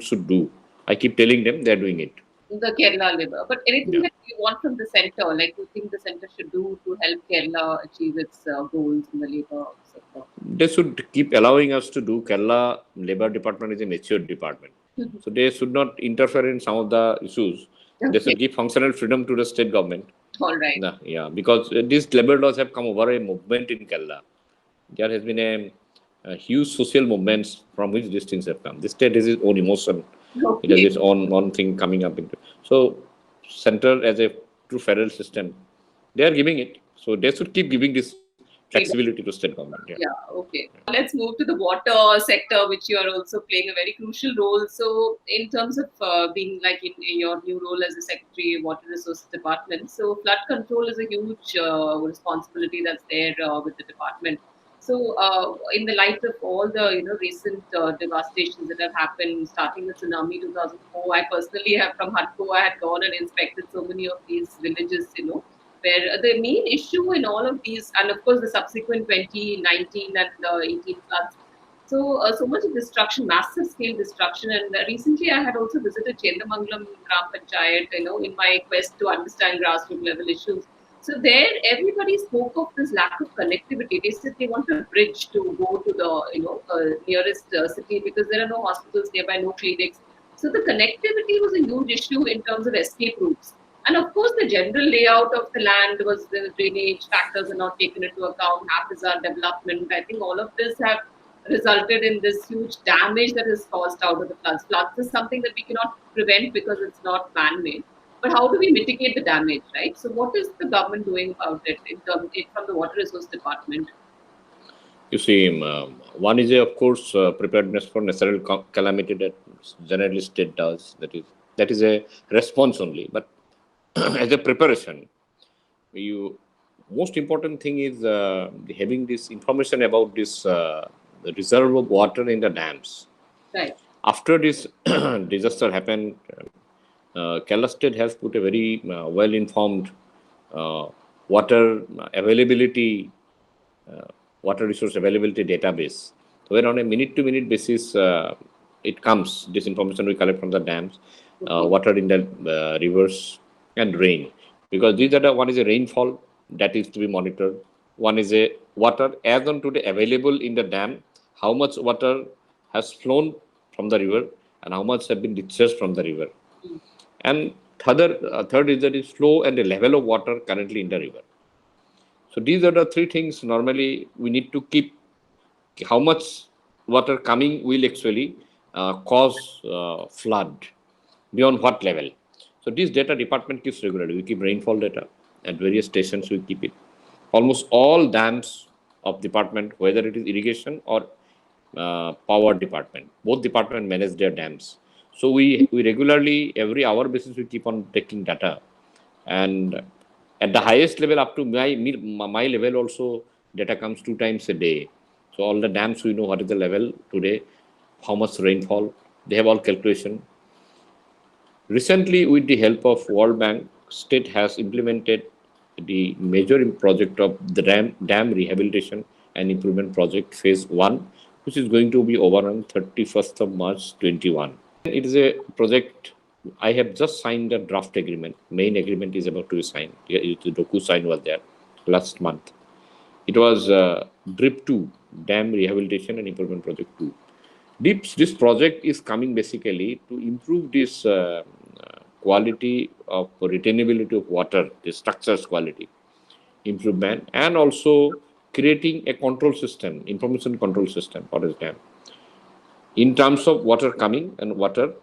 should do. I keep telling them, they are doing it. The Kerala labor. But anything Yeah. that you want from the center, like you think the center should do to help Kerala achieve its goals in the labor sector? They should keep allowing us to do. Kerala Labor Department is a mature department. So they should not interfere in some of the issues. They Okay. should give functional freedom to the state government. All right. Nah, yeah, because these labor laws have come over a movement in Kerala. There has been a huge social movements from which these things have come. The state has its own emotion. It has Okay. its own thing coming up into. So center as a true federal system, they are giving it. So they should keep giving this Freedom. flexibility to state government. Yeah. Yeah, okay. Let's move to the water sector, which you are also playing a very crucial role. So, in terms of being like in your new role as a secretary of Water Resources Department, so flood control is a huge responsibility that's there with the department. So, in the light of all the recent devastations that have happened, starting the tsunami 2004, I personally have from Hatko, I had gone and inspected so many of these villages, where the main issue in all of these, and of course the subsequent 2019 and the 18 floods, so much of destruction, massive scale destruction. And recently I had also visited Chendamangalam Gram Panchayat, in my quest to understand grassroots level issues. So there, everybody spoke of this lack of connectivity. They said they want a bridge to go to the nearest city because there are no hospitals nearby, no clinics. So the connectivity was a huge issue in terms of escape routes. And of course, the general layout of the land was the drainage factors are not taken into account, haphazard development. I think all of this have resulted in this huge damage that is caused out of the floods. Floods is something that we cannot prevent because it's not man-made. But how do we mitigate the damage, right? So, what is the government doing about it in terms from the Water Resource Department? You see, one is, of course, preparedness for natural calamity that generally state does. That is a response only. But as a preparation, you most important thing is having this information about this the reserve of water in the dams. Right. After this disaster happened, Kerala State has put a very well-informed uh, water availability, water resource availability database, where on a minute-to-minute basis it comes, this information we collect from the dams, Okay. water in the rivers and rain, because these are one is a rainfall that is to be monitored, one is a water as on today available in the dam, how much water has flown from the river and how much have been discharged from the river, Mm. and third is that is flow and the level of water currently in the river. So these are the three things normally we need to keep. How much water coming will actually cause flood, beyond what level. So this data department keeps regularly. We keep rainfall data at various stations. We keep it. Almost all dams of department, whether it is irrigation or power department. Both department manage their dams. So we regularly, every hour basis, we keep on taking data, and at the highest level up to my level also, data comes 2 times a day. So all the dams, we know what is the level today, how much rainfall. They have all calculation. Recently, with the help of World Bank, state has implemented the major project of the dam rehabilitation and improvement project phase 1, which is going to be over on 31st of March 21. It is a project. I have just signed a draft agreement. Main agreement is about to be signed. The docu sign was there last month. It was DRIP 2, Dam Rehabilitation and Improvement Project 2. This project is coming basically to improve this quality of retainability of water, the structures quality improvement, and also creating a control system, information control system for this dam, in terms of water coming and water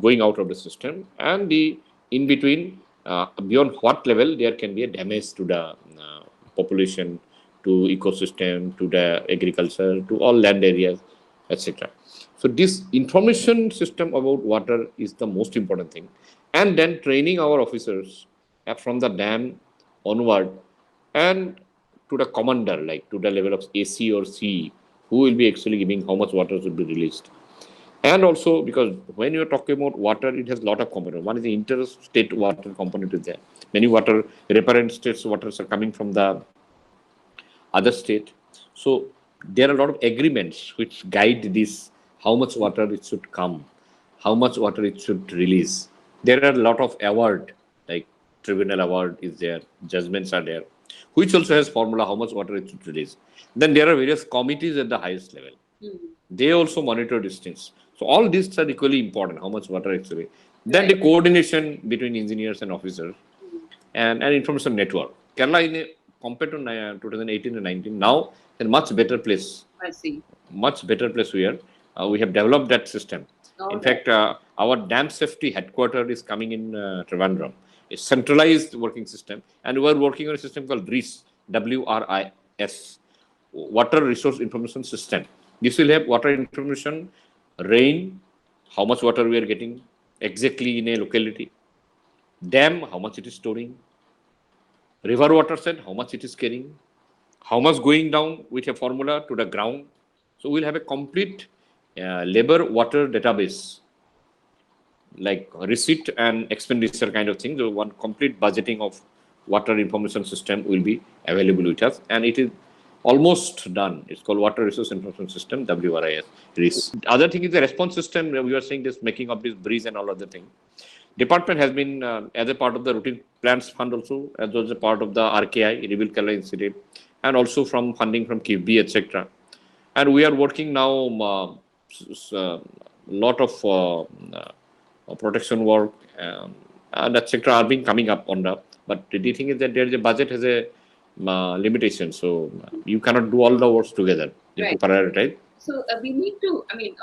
going out of the system, and the in between, beyond what level there can be a damage to the population, to ecosystem, to the agriculture, to all land areas, etc. So this information system about water is the most important thing, and then training our officers from the dam onward, and to the commander, like to the level of AC or C, who will be actually giving how much water should be released. And also, because when you're talking about water, it has a lot of components. One is the interstate water component is there. Many water, reparent states waters are coming from the other state. So there are a lot of agreements which guide this, how much water it should come, how much water it should release. There are a lot of award, like tribunal award is there, judgments are there, which also has formula how much water it should release. Then there are various committees at the highest level. They also monitor these things. So all these are equally important, how much water actually. Then the coordination between engineers and officers, and information network. Kerala, compared to 2018 and 19, now is a much better place. I see. Much better place where we have developed that system. In fact, our dam safety headquarters is coming in Trivandrum. It's centralized working system, and we are working on a system called WRIS, WRIS, Water Resource Information System. This will have water information, rain, how much water we are getting exactly in a locality, dam, how much it is storing, river water set, how much it is carrying, how much going down with a formula to the ground. So we'll have a complete labor water database, like receipt and expenditure kind of thing. So one complete budgeting of water information system will be available with us, and it is almost done. It's called Water Resource Information System, WRIS. The other thing is the response system. We are saying this making of this breeze and all other thing. Department has been as a part of the routine plans fund also, as well as a part of the RKI, Rebuild Kerala Institute, and also from funding from KIFBI, etc. And we are working now lot of protection work and etc. are being coming up on the. But the thing is that there is a budget has a limitation, so you cannot do all the works together. You have to prioritize. So we need to, I mean,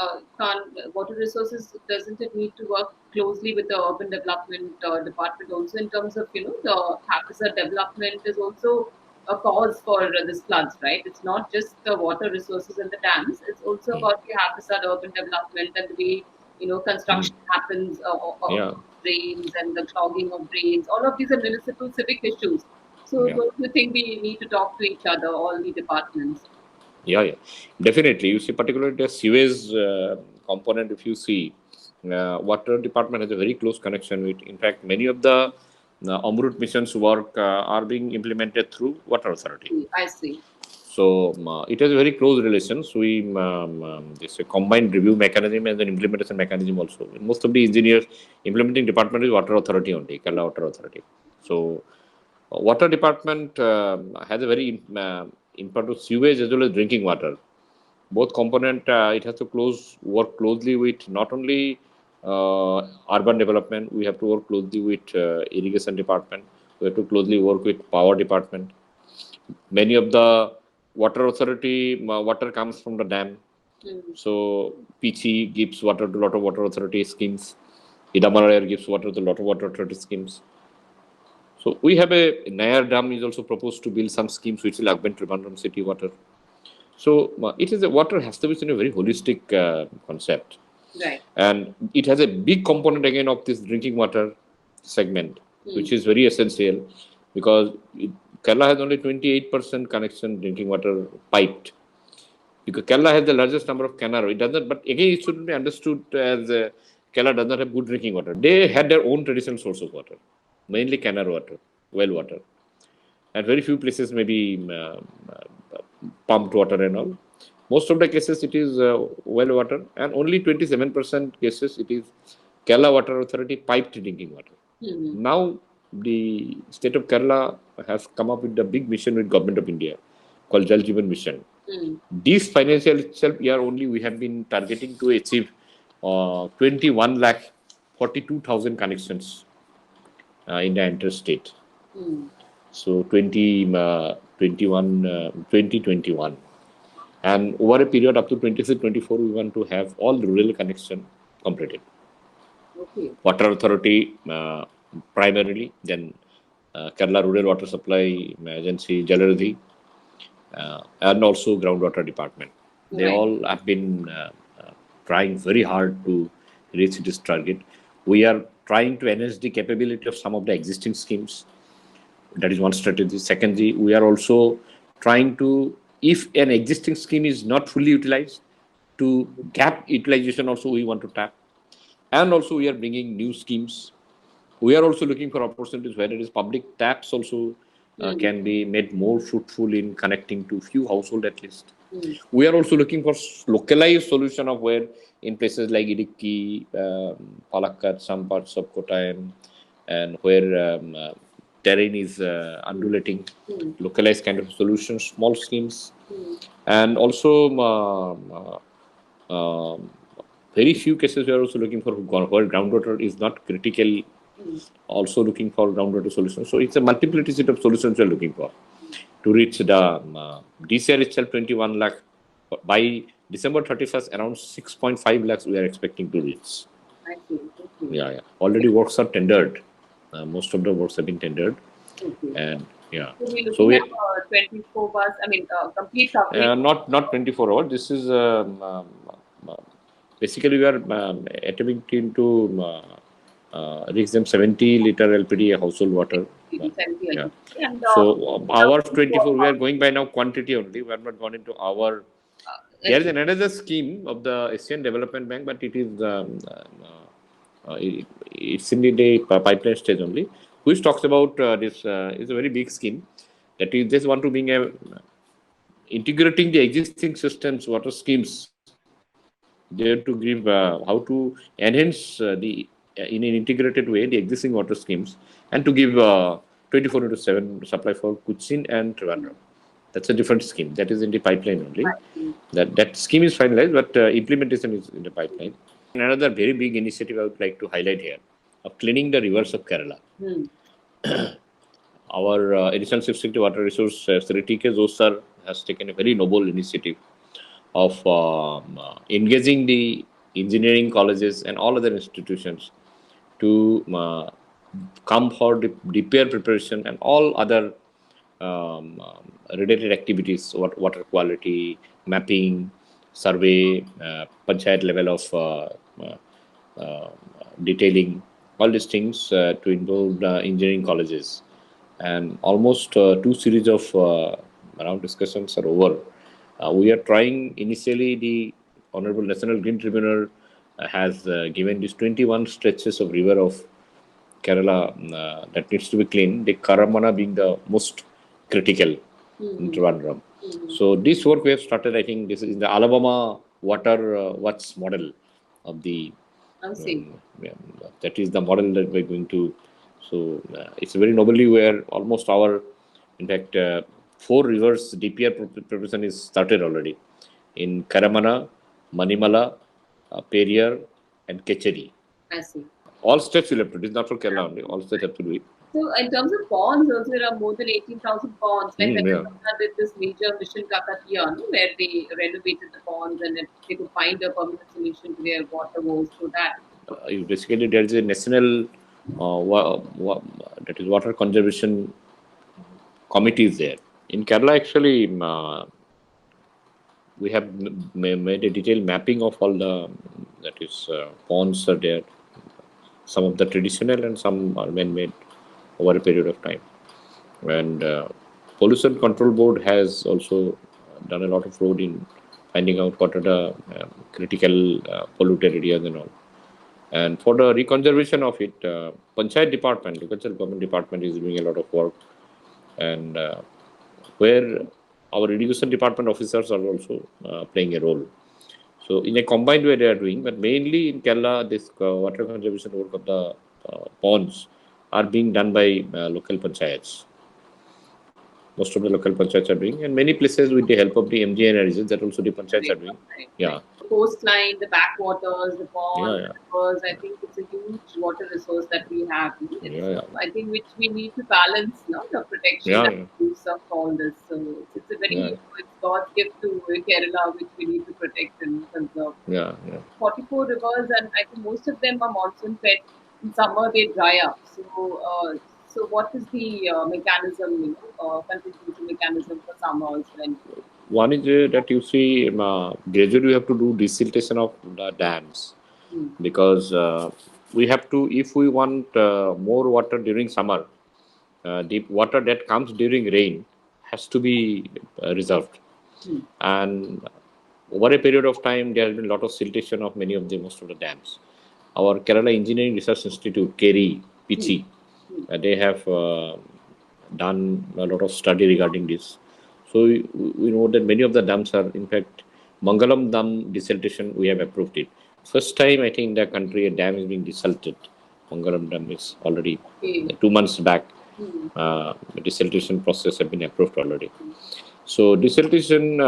water resources, doesn't it need to work closely with the urban development department also in terms of, the haphazard development is also a cause for this floods, right? It's not just the water resources and the dams, it's also about the haphazard urban development and the way, construction happens of drains and the clogging of drains. All of these are municipal civic issues. So don't you think we need to talk to each other, all the departments? Yeah, definitely. You see, particularly the sewage component, if you see, water department has a very close connection with. In fact, many of the Amrut missions work are being implemented through water authority. I see. So it has a very close relations. We this a combined review mechanism and an implementation mechanism also. Most of the engineers implementing department is water authority only, Kerala Water Authority. So water department has a very important sewage as well as drinking water. Both component, it has to work closely with not only urban development. We have to work closely with irrigation department. We have to closely work with power department. Many of the water authority water comes from the dam. So PCI gives water to a lot of water authority schemes. Idamalayar gives water to a lot of water authority schemes. So we have a Nayar Dam is also proposed to build some schemes which will augment Trivandrum city water. So it is a water has to be in a very holistic concept. Right. And it has a big component again of this drinking water segment, which is very essential because Kerala has only 28% connection drinking water piped. Because Kerala has the largest number of canal. It doesn't, but again, it shouldn't be understood as Kerala does not have good drinking water. They had their own traditional source of water, mainly canal water, well water. And very few places maybe pumped water and all. Most of the cases it is well water, and only 27% cases it is Kerala Water Authority piped drinking water. Now the state of Kerala has come up with the big mission with Government of India called Jal Jeevan Mission. This financial itself year only we have been targeting to achieve 21 lakh 42,000 connections in the entire state. So 2021 and over a period up to 26-24 we want to have all the rural connection completed. Water Authority primarily, then Kerala Rural Water Supply Agency, Jalaradhi, and also Groundwater Department. They all have been trying very hard to reach this target. We are trying to enhance the capability of some of the existing schemes. That is one strategy. Secondly, we are also trying to, if an existing scheme is not fully utilized, to gap utilization also we want to tap. And also we are bringing new schemes. We are also looking for opportunities where it is public taps also can be made more fruitful in connecting to few households at least. We are also looking for localized solution of where in places like Idukki, Palakkad, some parts of Kottayam, and where terrain is undulating, localized kind of solutions, small schemes, and also very few cases we are also looking for where groundwater is not critical, also looking for groundwater solutions. So it's a multiplicity of solutions we are looking for to reach the this year itself 21 lakh. By December 31st, around 6.5 lakhs we are expecting to reach. Yeah. Already works are tendered. Most of the works have been tendered. And yeah. So we have 24 hours, complete coverage. Not 24 hours. This is basically we are attempting to reach them 70 liter LPD household water. Yeah. So hours 24, we are going by now quantity only. We have not gone into hour. There is another scheme of the Asian Development Bank, but it is it's in the pipeline stage only, which talks about this is a very big scheme that is just want to bring a integrating the existing systems, water schemes, there to give how to enhance the in an integrated way the existing water schemes and to give 24/7 supply for Cochin and Trivandrum. That's a different scheme. That is in the pipeline only. That scheme is finalized, but implementation is in the pipeline. Another very big initiative I would like to highlight here of cleaning the rivers of Kerala. Our Additional Chief Secretary Water Resource Sri T.K. Josar has taken a very noble initiative of engaging the engineering colleges and all other institutions to come for the repair preparation and all other related activities, water quality, mapping, survey, panchayat level of detailing, all these things to involve the engineering colleges. And almost 2 series of round discussions are over. We are trying initially the Honorable National Green Tribunal has given these 21 stretches of river of Kerala that needs to be cleaned, the Karamana being the most critical in Trivandrum. So this work we have started, I think this is in the Alabama water watch model of the, that is the model that we're going to, so it's very nobly where almost our, in fact, 4 rivers DPR preparation is started already in Karamana, Manimala, Periyar and Kecheri. I see. All states will have to do it. It's not for Kerala only. All states have to do it. So in terms of ponds, also there are more than 18,000 ponds. Like when did this major mission Kakatiya, where they renovated the ponds and they could find a permanent solution to their water woes through that. Basically, there is a national that is water conservation committees there. In Kerala, actually, we have made a detailed mapping of all the that is ponds are there. Some of the traditional and some are man-made over a period of time. And Pollution Control Board has also done a lot of road in finding out what are the critical polluted areas and all. And for the reconservation of it, Panchayat Department, Agricultural Government Department is doing a lot of work, and where our irrigation department officers are also playing a role. So in a combined way they are doing, but mainly in Kerala, this water conservation work of the ponds are being done by local panchayats. Most of the local panchayats are doing, and many places with the help of the MGN regions that also the panchayats are doing. Yeah. The coastline, the backwaters, the ponds, Yeah. the rivers, I think it's a huge water resource that we have. Yeah. I think which we need to balance, no, the protection and use of all this. So it's a very, it's God's gift to Kerala, which we need to protect and conserve. 44 rivers, and I think most of them are monsoon fed. In summer, they dry up. So what is the mechanism, contribution mechanism for summers when? One is that you see, gradually you have to do desiltation of the dams, because we have to, if we want more water during summer, the water that comes during rain has to be reserved. And over a period of time, there has been a lot of siltation of most of the dams. Our Kerala Engineering Research Institute, KERI, PICI, they have done a lot of study regarding this. So we know that many of the dams are, in fact, Mangalam Dam desiltation, we have approved it. First time, I think, in the country, a dam is being desalted. Mangalam Dam is already 2 months back. The desiltation process has been approved already. So desiltation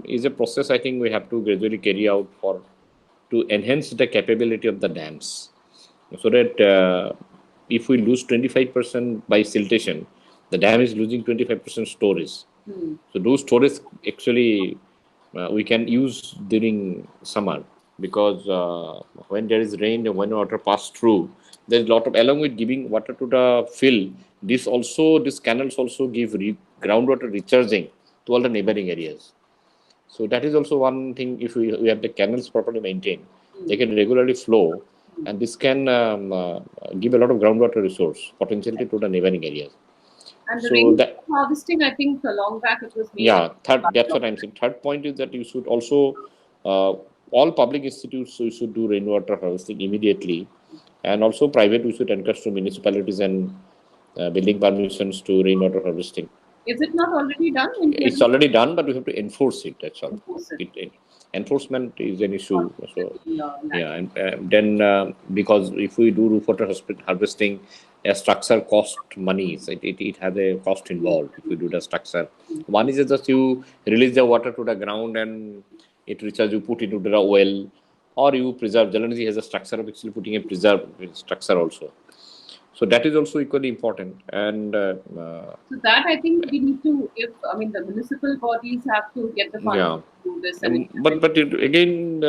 is a process I think we have to gradually carry out to enhance the capability of the dams, so that if we lose 25% by siltation, the dam is losing 25% storage. So those storage actually we can use during summer, because when there is rain and when water pass through, there is a lot of, along with giving water to the field, these canals also give groundwater recharging to all the neighboring areas. So that is also one thing. If we have the canals properly maintained, they can regularly flow, and this can give a lot of groundwater resource potentially to the neighboring areas. And the rain harvesting, I think, long back it was made. That's what I'm saying. Third point is that you should also, all public institutes, you should do rainwater harvesting immediately, and also private, we should encourage to municipalities and building permissions to rainwater harvesting. Is it not already done? It's already done, but we have to enforce it. That's all. Enforcement is an issue. So, and then because if we do roof water harvesting, a structure cost money. It has a cost involved if we do the structure. One is just you release the water to the ground and it recharges, you put it into the well, or you preserve. Generally, has a structure of actually putting a preserved structure also. So that is also equally important. And so that I think we need to, the municipal bodies have to get the funds to do this. But again,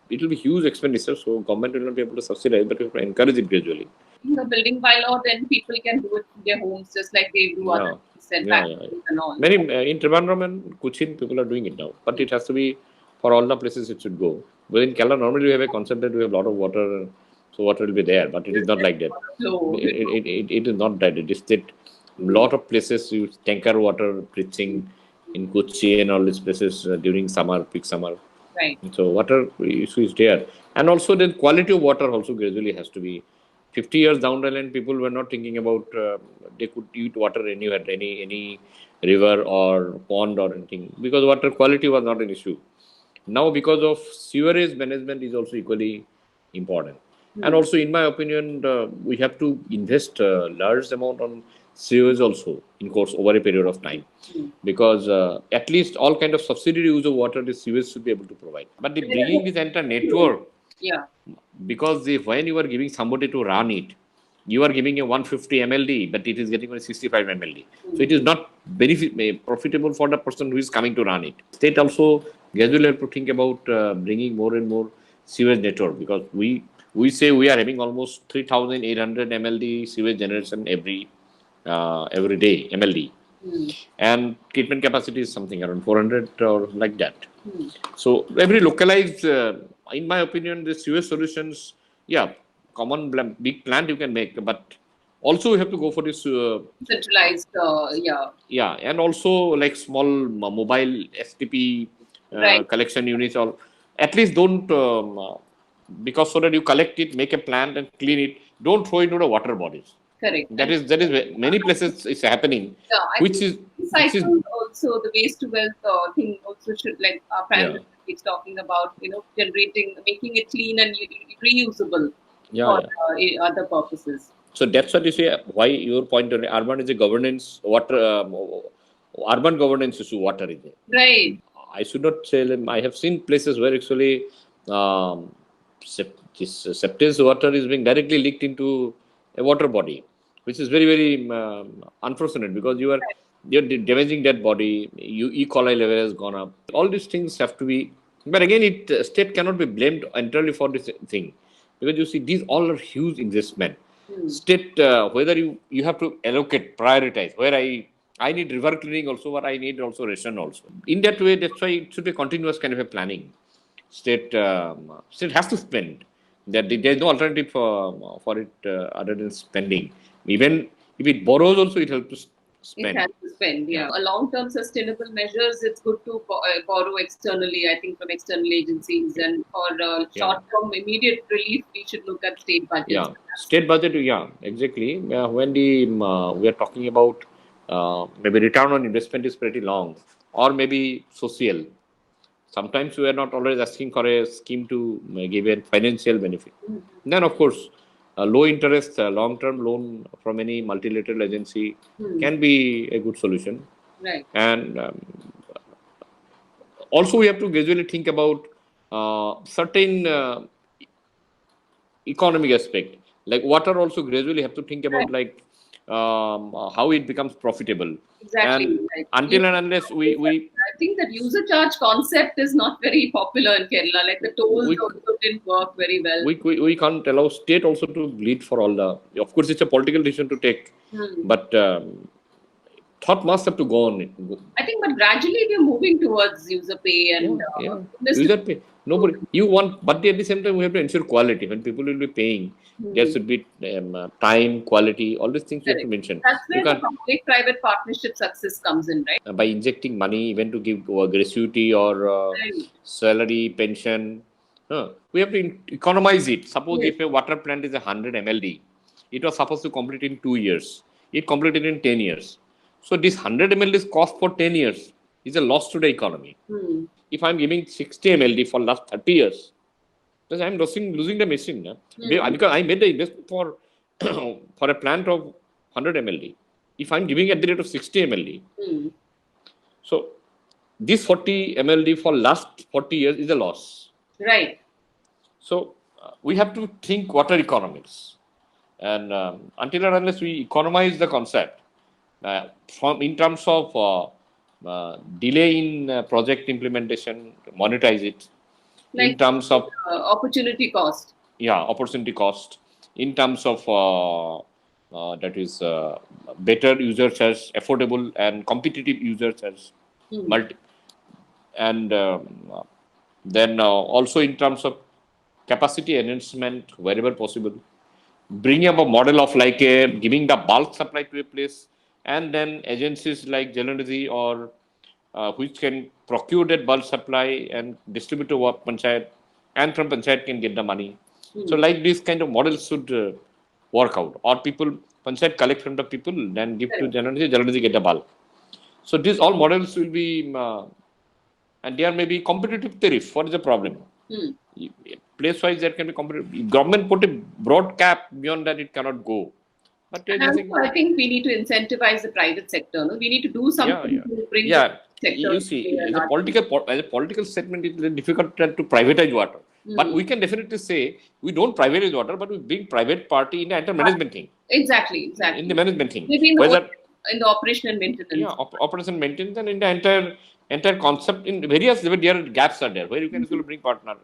it will be huge expenditure, so government will not be able to subsidize, but we have to encourage it gradually. In the building bylaw, then people can do it in their homes just like they do other setbacks and all. Many in Trivandrum and Cochin, people are doing it now, but it has to be for all the places it should go. But in Kerala, normally we have a concept that we have a lot of water. So water will be there, but it is not like that. It is not that. It is that a lot of places use tanker water preaching in Kochi and all these places during summer, peak summer. Right. So water issue is there. And also the quality of water also gradually has to be. 50 years down the line, people were not thinking about they could eat water anywhere, any river or pond or anything, because water quality was not an issue. Now because of sewerage management is also equally important. And also, in my opinion, we have to invest a large amount on sewage also in course over a period of time, because at least all kind of subsidiary use of water, the sewage should be able to provide. But the bringing this entire network, because when you are giving somebody to run it, you are giving a 150 MLD, but it is getting only 65 MLD. So it is not profitable for the person who is coming to run it. State also gradually have to think about bringing more and more sewage network, because we say we are having almost 3,800 MLD sewage generation every every day, MLD. And treatment capacity is something around 400 or like that. So every localized, in my opinion, the sewage solutions, yeah, big plant you can make, but also you have to go for this Centralized, yeah, and also like small mobile STP right, collection units, or at least don't because so that you collect it, make a plant and clean it. Don't throw it into the water bodies. correct. That is many places is happening, Yeah, I which think is which is recycle also, the waste to wealth thing also should, like our prime yeah, minister keeps talking about, generating, making it clean and reusable yeah, for yeah. other purposes. So that's what you say. Why your point on urban is a governance water, urban governance issue. Water is it. Right, I should not say them. I have seen places where actually this septic water is being directly leaked into a water body, which is very very unfortunate because you're damaging that body. E. coli level has gone up. All these things have to be. But again, it state cannot be blamed entirely for this thing because you see these all are huge investment. State whether you have to allocate prioritize where I need river cleaning also, but I need also ration also. In that way, that's why it should be continuous kind of a planning. State has to spend. That there's no alternative for it other than spending. Even if it borrows, also it helps to it spend. has to spend. Yeah, Yeah, a long-term sustainable measures. It's good to borrow externally. I think from external agencies, and for yeah, short-term immediate relief, we should look at state budgets. yeah. State budget, yeah, exactly. When we are talking about maybe return on investment is pretty long, or maybe social. Sometimes we are not always asking for a scheme to give a financial benefit. Then, of course, a low interest, long term loan from any multilateral agency can be a good solution. Right. And also, we have to gradually think about certain economic aspect. Like water, also gradually have to think Right. about like how it becomes profitable. Exactly. And Right. until and unless we I think that user charge concept is not very popular in Kerala. Like the tolls we also didn't work very well. we can't allow state also to lead for all the. Of course, it's a political decision to take, but thought must have to go on it. I think, but gradually we are moving towards user pay Yeah, and yeah. this User pay. Nobody. You want, but at the same time, we have to ensure quality. When people will be paying, there should be time, quality, all these things you have to correct. mention. That's You where the can't public-private partnership success comes in, right? by injecting money even to give gratuity or Right. salary, pension. We have to economize it. Suppose Yes. if a water plant is 100 MLD, it was supposed to complete in 2 years. It completed in 10 years. So this 100 MLD's cost for 10 years is a loss to the economy. If I'm giving 60 MLD for last 30 years, then I'm losing the machine. Because I made the investment for for a plant of 100 MLD. If I'm giving at the rate of 60 MLD, so this 40 MLD for last 40 years is a loss. Right. So we have to think water economics, and until and unless we economize the concept, from in terms of delay in project implementation, monetize it, in Like terms of opportunity cost. yeah opportunity cost, in terms of that is better user charge, affordable and competitive user charge, multi and then also in terms of capacity enhancement wherever possible, bringing up a model of like a giving the bulk supply to a place, and then agencies like Jal Energy or which can procure that bulk supply and distribute to what panchayat, and from panchayat can get the money. So like this kind of models should work out, or people panchayat collect from the people, then give to Correct. Jal Energy get the bulk. So these all models will be and there may be competitive tariff. What is the problem? Place wise, there can be competitive. Government put a broad cap, beyond that it cannot go. But And there's nothing. also, I think we need to incentivize the private sector. No? We need to do Yeah, something yeah, to bring the yeah. sector You to see, play a larger role. as a political statement, it is difficult to privatize water. But we can definitely say we don't privatize water, but we bring private party in the entire management thing. Exactly, In the exactly. management thing, Maybe in whether the operation and yeah, maintenance. operation maintenance, and in the entire concept in various there gaps are there where you can actually bring partner.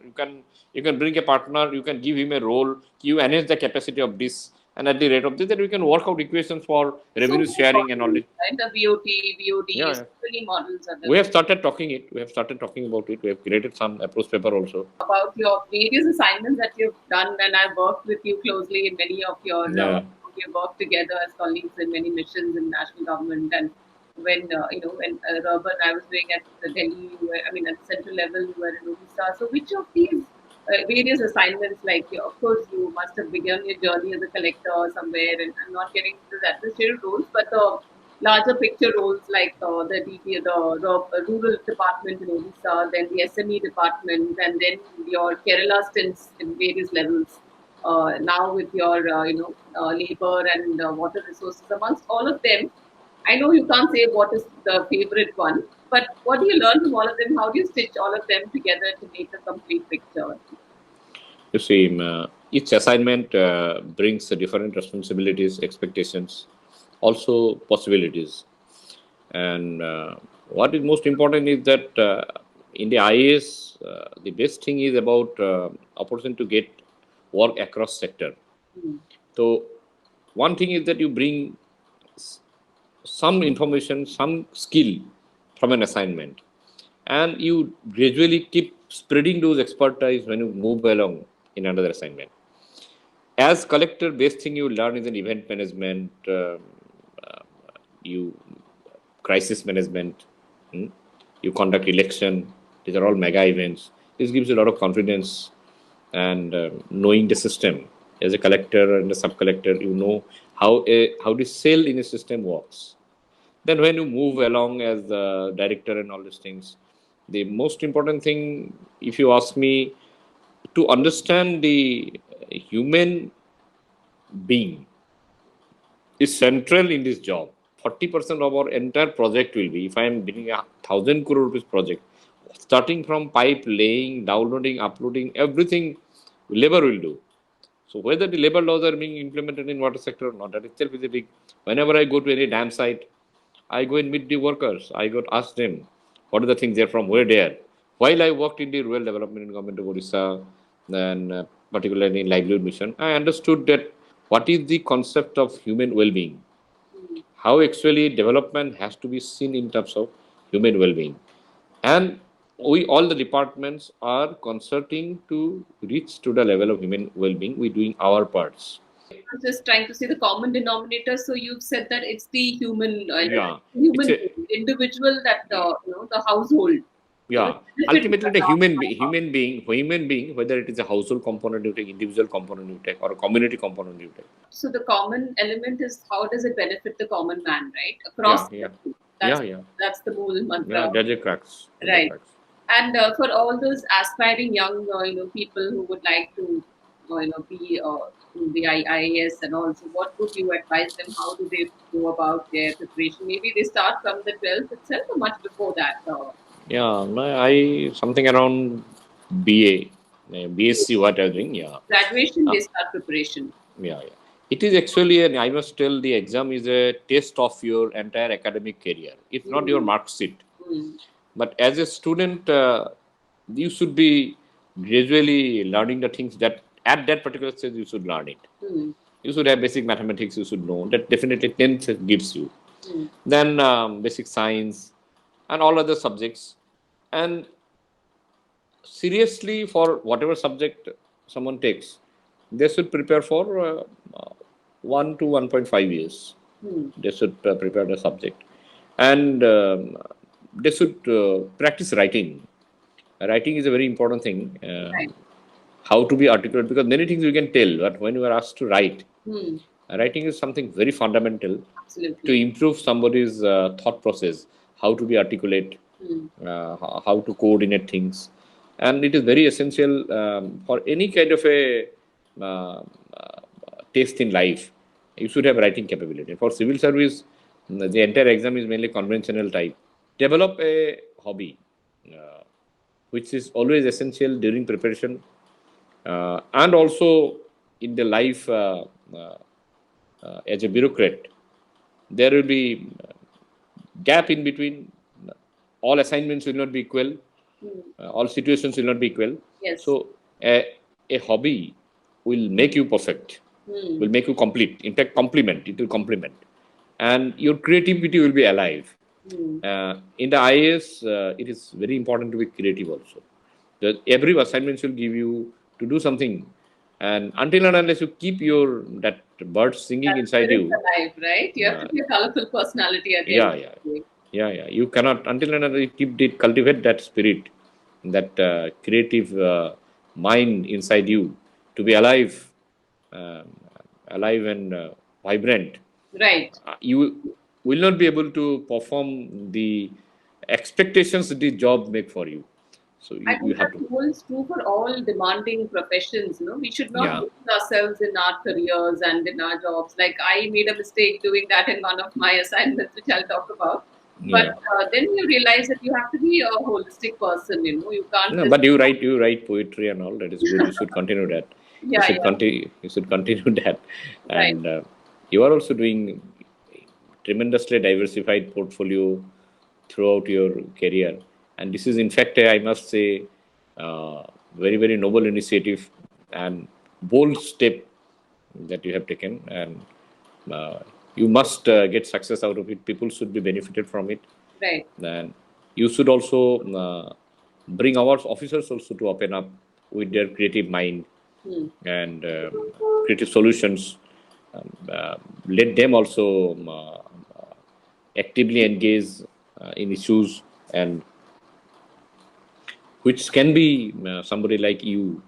You can bring a partner. You can give him a role. You enhance the capacity of this. And at the rate of this, that we can work out equations for So revenue many sharing and all models, this. right? The VOD, Yeah, so yeah. many models are We there. have started talking it. We have started talking about it. We have created some approach paper also. About your various assignments that you've done, and I've worked with you closely in many of your, Yeah. we have worked together as colleagues in many missions in national government. And when, when Urban I was doing at the Delhi, I mean, at the central level, you were in Odisha. So which of these various assignments, like, of course, you must have begun your journey as a collector somewhere, and I'm not getting into the administrative roles, but the larger picture roles like the rural department in Odisha, then the SME department, and then your Kerala stints in various levels. Now with your labor and water resources, amongst all of them, I know you can't say what is the favorite one, but what do you learn from all of them? How do you stitch all of them together to make a complete picture? You see, each assignment brings different responsibilities, expectations, also possibilities. And what is most important is that in the IAS, the best thing is about opportunity to get work across sector. Hmm. So one thing is that you bring some information, some skill from an assignment, and you gradually keep spreading those expertise when you move along in another assignment. As collector, best thing you learn is an event management, you crisis management, hmm? You conduct election. These are all mega events. This gives you a lot of confidence and knowing the system. As a collector and a sub collector, you know how the cell in a system works. Then when you move along as the director and all these things, the most important thing, if you ask me, to understand the human being is central in this job. 40% of our entire project will be, if I am doing 1,000 crore rupees project, starting from pipe laying, downloading, uploading, everything labor will do. So whether the labor laws are being implemented in water sector or not, that itself is a big. Whenever I go to any dam site, I go and meet the workers. I go to ask them what are the things they're from, where they are. While I worked in the rural development in government of Odisha, and particularly in livelihood mission, I understood that what is the concept of human well-being, how actually development has to be seen in terms of human well-being, and we all the departments are concerting to reach to the level of human well-being. We doing our parts. I'm just trying to say the common denominator. So you've said that it's the human element, Yeah, it's human a being, individual, that the household, yeah. which benefit Ultimately, the human being, whether it is a household component you take, individual component you take, or a community component you take. So the common element is how does it benefit the common man, right? Yeah, Across yeah, sectors. yeah, That's yeah, that's the whole yeah. mantra, That's a crux. That's a right? crux. And for all those aspiring young, people who would like to, be in the IAS and all. So what would you advise them? How do they go about their preparation? Maybe they start from the 12th itself, or much before that. Yeah, I something around BA, BSc what I was doing. Yeah, Graduation, uh, they start preparation. yeah, yeah. It is actually, and I must tell, the exam is a test of your entire academic career. It's not your Mm, mark sheet. mm, But as a student, you should be gradually learning the things that at that particular stage you should learn it. mm, You should have basic mathematics. You should know that definitely 10th gives you. mm. Then basic science and all other subjects. And seriously, for whatever subject someone takes, they should prepare for 1 to 1.5 years. Hmm. They should prepare the subject, and they should practice writing. Writing is a very important thing. Right. How to be articulate, because many things you can tell, but when you are asked to write, Hmm. writing is something very fundamental to Absolutely. improve somebody's thought process, how to be articulate, Hmm. how to coordinate things, and it is very essential for any kind of a uh, taste in life. You should have writing capability. For civil service, the entire exam is mainly conventional type. Develop a hobby, uh, which is always essential during preparation, and also in the life uh, as a bureaucrat. There will be gap in between. All assignments will not be equal. Hmm. All situations will not be equal. Yes. So a hobby will make you perfect. will make you complete. In fact, complement. It will complement. And your creativity will be alive. In the IAS, it is very important to be creative also. Every assignment will give you to do something. And until and unless you keep that bird singing That inside spirit you, alive, right? You have to be a colorful personality at the end yeah, of yeah, the day. yeah. You cannot until and unless you cultivate that spirit, that creative mind inside you to be alive, um, alive and vibrant. Right. You will not be able to perform the expectations that the job make for you. So I you think have that to, holds true for all demanding professions. We should not yeah, lose ourselves in our careers and in our jobs. Like I made a mistake doing that in one of my assignments, which I'll talk about. But yeah. then you realize that you have to be a holistic person. You can't No, just. but you write poetry and all. That is good. You should continue that. You Yeah, should yeah, continue. You should continue that. right. And you are also doing tremendously diversified portfolio throughout your career. And this is, in fact, I must say, very very noble initiative and bold step that you have taken. And uh, you must get success out of it. People should be benefited from it. Right. And you should also bring our officers also to open up with their creative mind Hmm. and creative solutions. Let them also actively engage in issues, and which can be somebody like you.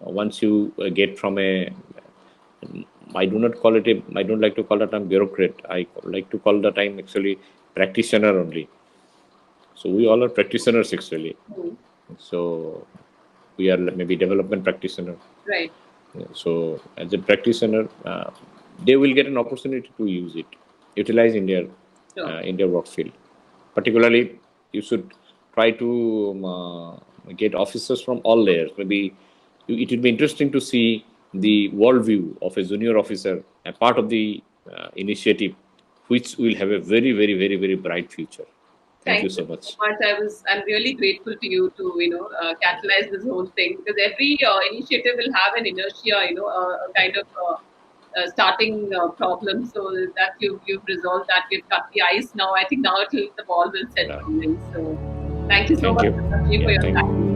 Once you get from a, I do not call it a, I don't like to call that I'm bureaucrat. I like to call that I'm actually practitioner only. So we all are practitioners actually. Hmm. So we are maybe development practitioner. Right. So as a practitioner, they will get an opportunity to use it, utilize Sure. in their work field. Particularly, you should try to get officers from all layers. Maybe it would be interesting to see the worldview of a junior officer, a part of the initiative, which will have a very, very, very, very bright future. Thank you Thank you so so much. much. I'm really grateful to you to catalyze this whole thing, because every initiative will have an inertia, a kind of starting problem. So that you've resolved that, you've cut the ice. Now I think now the ball will set Uh, rolling. So thank you so Thank much, you. Sanjeev, for Yeah, your thank you. time.